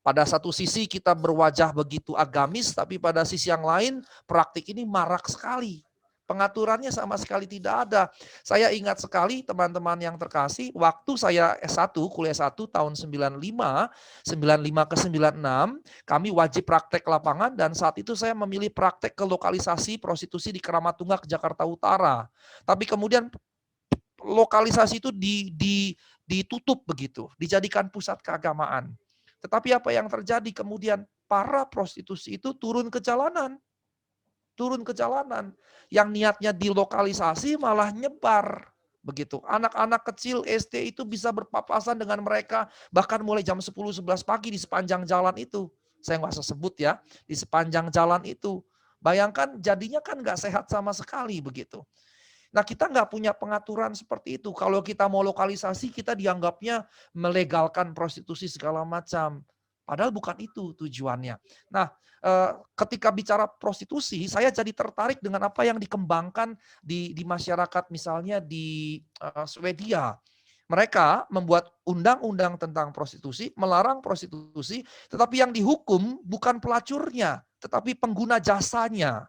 Pada satu sisi kita berwajah begitu agamis, tapi pada sisi yang lain praktik ini marak sekali. Pengaturannya sama sekali tidak ada. Saya ingat sekali teman-teman yang terkasih, waktu saya S1, kuliah S1 tahun 95 ke 96, kami wajib praktek lapangan dan saat itu saya memilih praktek ke lokalisasi prostitusi di Keramat Tunggak, Jakarta Utara. Tapi kemudian lokalisasi itu ditutup begitu, dijadikan pusat keagamaan. Tetapi apa yang terjadi kemudian? Para prostitusi itu turun ke jalanan. Yang niatnya dilokalisasi malah nyebar. Begitu. Anak-anak kecil SD itu bisa berpapasan dengan mereka bahkan mulai jam 10-11 pagi di sepanjang jalan itu. Saya nggak usah sebut ya, di sepanjang jalan itu. Bayangkan jadinya kan nggak sehat sama sekali begitu. Nah kita nggak punya pengaturan seperti itu. Kalau kita mau lokalisasi kita dianggapnya melegalkan prostitusi segala macam. Padahal bukan itu tujuannya. Nah ketika bicara prostitusi saya jadi tertarik dengan apa yang dikembangkan di masyarakat misalnya di Swedia. Mereka membuat undang-undang tentang prostitusi, melarang prostitusi, tetapi yang dihukum bukan pelacurnya, tetapi pengguna jasanya.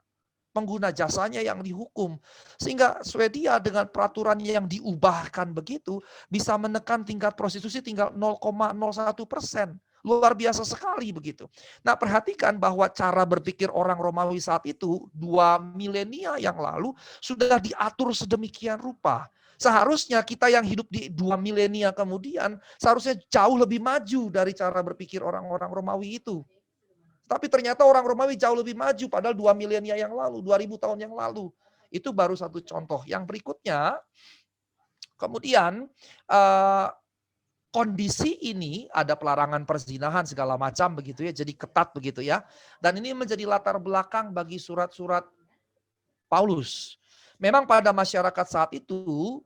Pengguna jasanya yang dihukum. Sehingga Swedia dengan peraturannya yang diubahkan begitu, bisa menekan tingkat prostitusi tinggal 0,01%. Luar biasa sekali begitu. Nah perhatikan bahwa cara berpikir orang Romawi saat itu, 2 milenia yang lalu, sudah diatur sedemikian rupa. Seharusnya kita yang hidup di 2 milenia kemudian, seharusnya jauh lebih maju dari cara berpikir orang-orang Romawi itu. Tapi ternyata orang Romawi jauh lebih maju, padahal 2 milenia yang lalu, 2000 tahun yang lalu. Itu baru satu contoh. Yang berikutnya, kemudian kondisi ini ada pelarangan perzinahan segala macam begitu ya, jadi ketat begitu ya. Dan ini menjadi latar belakang bagi surat-surat Paulus. Memang pada masyarakat saat itu,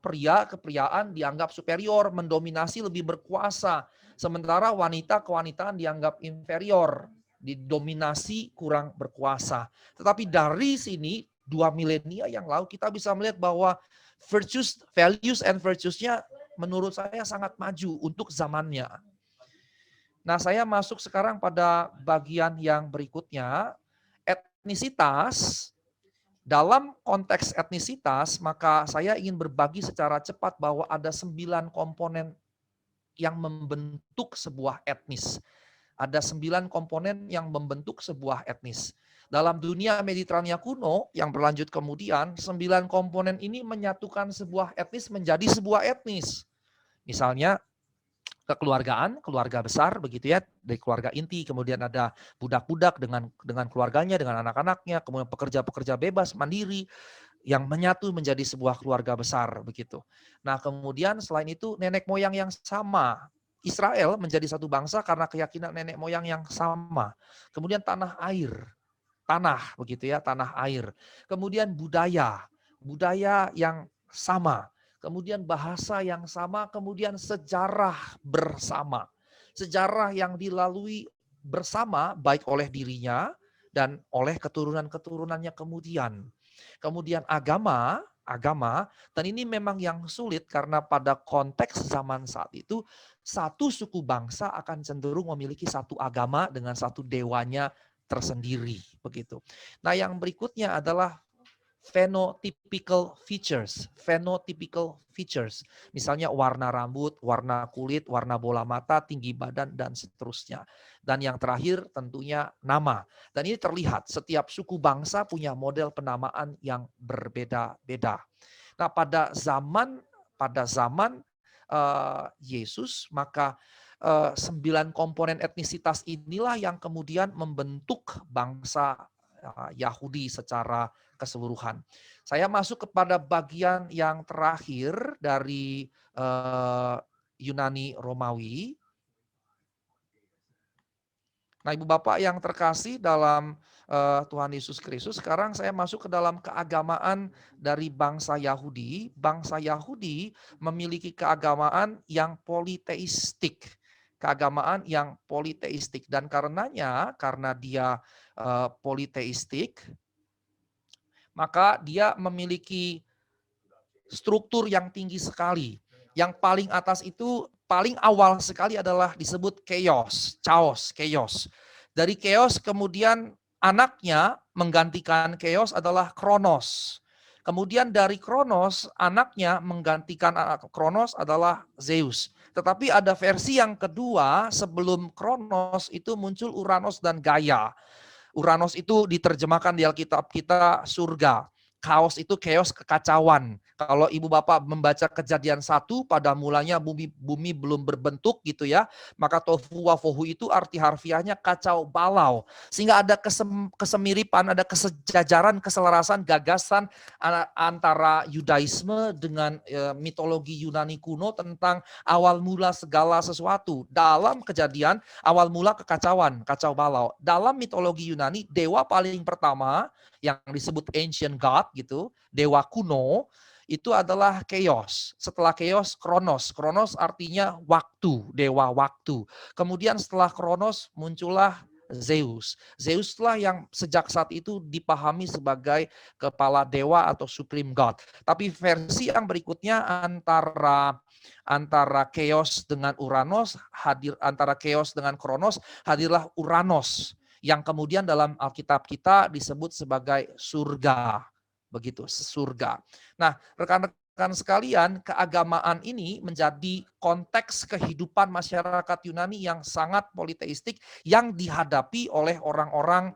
kepriaan dianggap superior, mendominasi, lebih berkuasa. Sementara wanita kewanitaan dianggap inferior, didominasi, kurang berkuasa. Tetapi dari sini, 2 milenia yang lalu kita bisa melihat bahwa virtues, values and virtues-nya menurut saya sangat maju untuk zamannya. Nah, saya masuk sekarang pada bagian yang berikutnya, etnisitas. Dalam konteks etnisitas, maka saya ingin berbagi secara cepat bahwa ada 9 komponen yang membentuk sebuah etnis. Ada 9 komponen yang membentuk sebuah etnis. Dalam dunia Mediterania kuno yang berlanjut kemudian, 9 komponen ini menyatukan sebuah etnis menjadi sebuah etnis. Misalnya kekeluargaan, keluarga besar begitu ya, dari keluarga inti, kemudian ada budak-budak dengan keluarganya, dengan anak-anaknya, kemudian pekerja-pekerja bebas, mandiri, yang menyatu menjadi sebuah keluarga besar begitu. Nah kemudian selain itu nenek moyang yang sama, Israel menjadi satu bangsa karena keyakinan nenek moyang yang sama. Kemudian tanah begitu ya, tanah air. Kemudian budaya yang sama. Kemudian bahasa yang sama, kemudian sejarah bersama. Sejarah yang dilalui bersama baik oleh dirinya dan oleh keturunan-keturunannya kemudian. Kemudian agama, dan ini memang yang sulit karena pada konteks zaman saat itu, satu suku bangsa akan cenderung memiliki satu agama dengan satu dewanya tersendiri. Begitu. Nah yang berikutnya adalah phenotypical features. Misalnya warna rambut, warna kulit, warna bola mata, tinggi badan, dan seterusnya. Dan yang terakhir tentunya nama. Dan ini terlihat setiap suku bangsa punya model penamaan yang berbeda-beda. Nah pada zaman Yesus maka 9 komponen etnisitas inilah yang kemudian membentuk bangsa Yahudi secara keseluruhan. Saya masuk kepada bagian yang terakhir dari Yunani Romawi. Nah, Ibu Bapak yang terkasih dalam Tuhan Yesus Kristus, sekarang saya masuk ke dalam keagamaan dari bangsa Yahudi. Bangsa Yahudi memiliki keagamaan yang politeistik. Keagamaan yang politeistik. Dan karenanya, karena dia politeistik, maka dia memiliki struktur yang tinggi sekali. Yang paling atas itu, paling awal sekali adalah disebut chaos. Dari chaos kemudian anaknya menggantikan chaos adalah Kronos. Kemudian dari Kronos, anaknya menggantikan Kronos adalah Zeus. Tetapi ada versi yang kedua, sebelum Kronos itu muncul Uranus dan Gaia. Uranus itu diterjemahkan di Alkitab kita surga. Chaos itu chaos, kekacauan. Kalau Ibu Bapak membaca Kejadian 1, pada mulanya bumi belum berbentuk gitu ya, maka tofu wafohu itu arti harfiahnya kacau balau. Sehingga ada kesemiripan, ada kesejajaran, keselarasan, gagasan antara Yudaisme dengan mitologi Yunani kuno tentang awal mula segala sesuatu. Dalam Kejadian, awal mula kekacauan, kacau balau. Dalam mitologi Yunani, dewa paling pertama yang disebut ancient god gitu, dewa kuno, itu adalah chaos. Setelah chaos, Kronos. Kronos artinya waktu, dewa waktu. Kemudian setelah Kronos muncullah Zeus. Zeuslah yang sejak saat itu dipahami sebagai kepala dewa atau supreme god. Tapi versi yang berikutnya antara chaos dengan Uranus, antara chaos dengan Kronos, hadirlah Uranos yang kemudian dalam Alkitab kita disebut sebagai surga. Begitu, surga. Nah, rekan-rekan sekalian, keagamaan ini menjadi konteks kehidupan masyarakat Yunani yang sangat politeistik yang dihadapi oleh orang-orang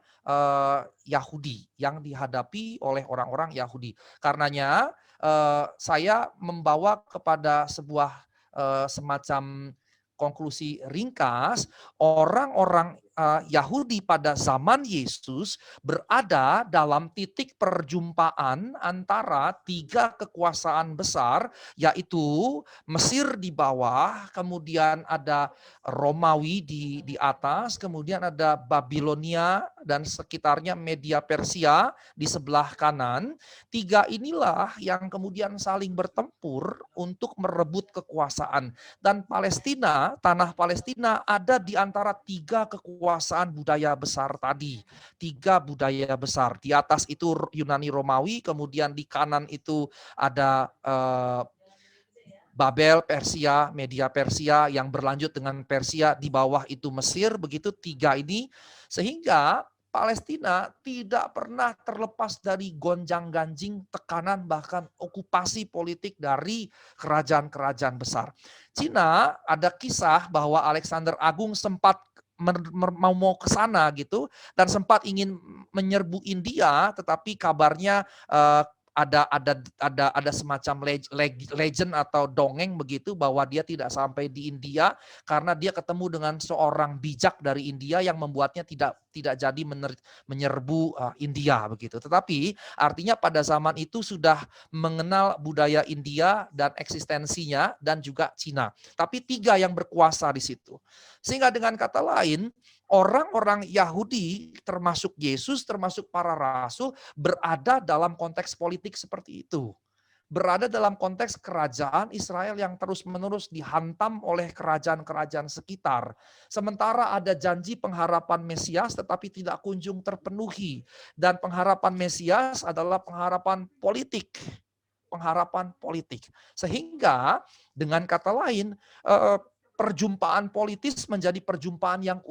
Yahudi, Karenanya saya membawa kepada sebuah semacam konklusi ringkas, orang-orang Yahudi pada zaman Yesus berada dalam titik perjumpaan antara 3 kekuasaan besar, yaitu Mesir di bawah, kemudian ada Romawi di atas, kemudian ada Babilonia dan sekitarnya Media Persia di sebelah kanan. 3 inilah yang kemudian saling bertempur untuk merebut kekuasaan. Dan Palestina, tanah Palestina ada di antara 3 kekuasaan budaya besar tadi. 3 budaya besar. Di atas itu Yunani Romawi, kemudian di kanan itu ada Babel, Persia, Media Persia yang berlanjut dengan Persia, di bawah itu Mesir, begitu 3 ini. Sehingga Palestina tidak pernah terlepas dari gonjang-ganjing, tekanan, bahkan okupasi politik dari kerajaan-kerajaan besar. Cina, ada kisah bahwa Alexander Agung sempat mau ke sana gitu dan sempat ingin menyerbu India, tetapi kabarnya ada semacam legend atau dongeng begitu bahwa dia tidak sampai di India karena dia ketemu dengan seorang bijak dari India yang membuatnya tidak jadi menyerbu India begitu. Tetapi artinya pada zaman itu sudah mengenal budaya India dan eksistensinya dan juga Cina. Tapi 3 yang berkuasa di situ. Sehingga dengan kata lain, orang-orang Yahudi termasuk Yesus, termasuk para rasul berada dalam konteks politik seperti itu. Berada dalam konteks kerajaan Israel yang terus-menerus dihantam oleh kerajaan-kerajaan sekitar. Sementara ada janji pengharapan Mesias tetapi tidak kunjung terpenuhi. Dan pengharapan Mesias adalah pengharapan politik. Sehingga dengan kata lain, perjumpaan politis menjadi perjumpaan yang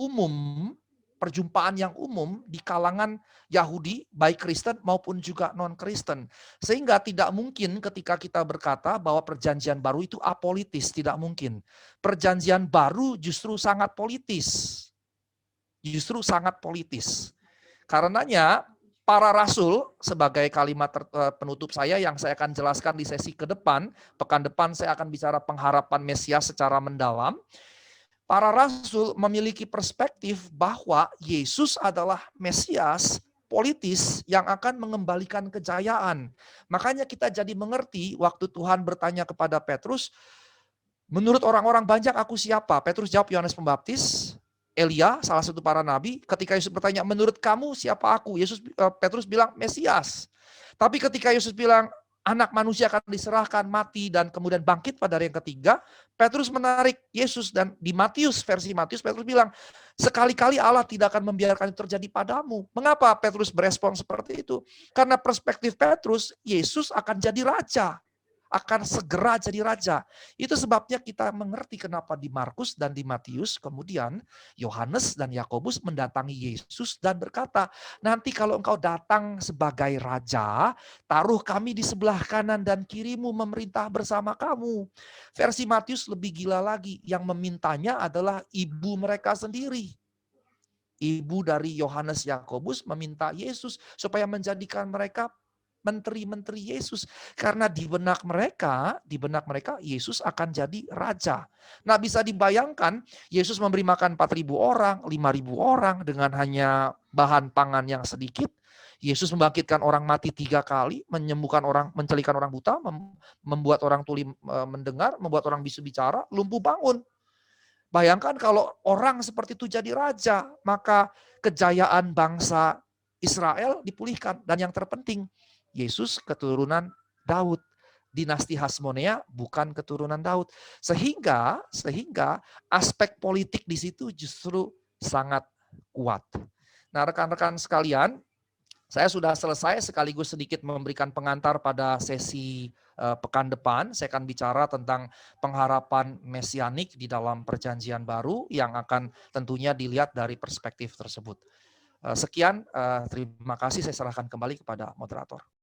umum di kalangan Yahudi, baik Kristen maupun juga non-Kristen. Sehingga tidak mungkin ketika kita berkata bahwa perjanjian baru itu apolitis, tidak mungkin. Perjanjian baru justru sangat politis. Karenanya para rasul, sebagai kalimat penutup saya yang saya akan jelaskan di sesi ke depan, pekan depan saya akan bicara pengharapan Mesias secara mendalam. para rasul memiliki perspektif bahwa Yesus adalah Mesias politis yang akan mengembalikan kejayaan. Makanya kita jadi mengerti waktu Tuhan bertanya kepada Petrus, menurut orang-orang banyak aku siapa? Petrus jawab Yohanes Pembaptis, Elia, salah satu para nabi. Ketika Yesus bertanya, menurut kamu siapa aku? Petrus bilang Mesias. Tapi ketika Yesus bilang, anak manusia akan diserahkan, mati, dan kemudian bangkit pada hari yang ketiga, Petrus menarik Yesus, dan di Matius, versi Matius, Petrus bilang, sekali-kali Allah tidak akan membiarkan itu terjadi padamu. Mengapa Petrus berespon seperti itu? Karena perspektif Petrus, Yesus akan jadi raja. Akan segera jadi raja. Itu sebabnya kita mengerti kenapa di Markus dan di Matius kemudian Yohanes dan Yakobus mendatangi Yesus dan berkata, nanti kalau engkau datang sebagai raja, taruh kami di sebelah kanan dan kirimu memerintah bersama kamu. Versi Matius lebih gila lagi, yang memintanya adalah ibu mereka sendiri. Ibu dari Yohanes Yakobus meminta Yesus supaya menjadikan mereka menteri-menteri Yesus, karena di benak mereka Yesus akan jadi raja. Nah, bisa dibayangkan Yesus memberi makan 4.000 orang, 5.000 orang dengan hanya bahan pangan yang sedikit. Yesus membangkitkan orang mati 3 kali, menyembuhkan orang, mencelikan orang buta, membuat orang tuli mendengar, membuat orang bisu bicara, lumpuh bangun. Bayangkan kalau orang seperti itu jadi raja, maka kejayaan bangsa Israel dipulihkan. Dan yang terpenting, Yesus keturunan Daud. Dinasti Hasmonea bukan keturunan Daud. Sehingga aspek politik di situ justru sangat kuat. Nah, rekan-rekan sekalian, saya sudah selesai, sekaligus sedikit memberikan pengantar pada sesi pekan depan. Saya akan bicara tentang pengharapan mesianik di dalam perjanjian baru yang akan tentunya dilihat dari perspektif tersebut. Sekian, terima kasih, saya serahkan kembali kepada moderator.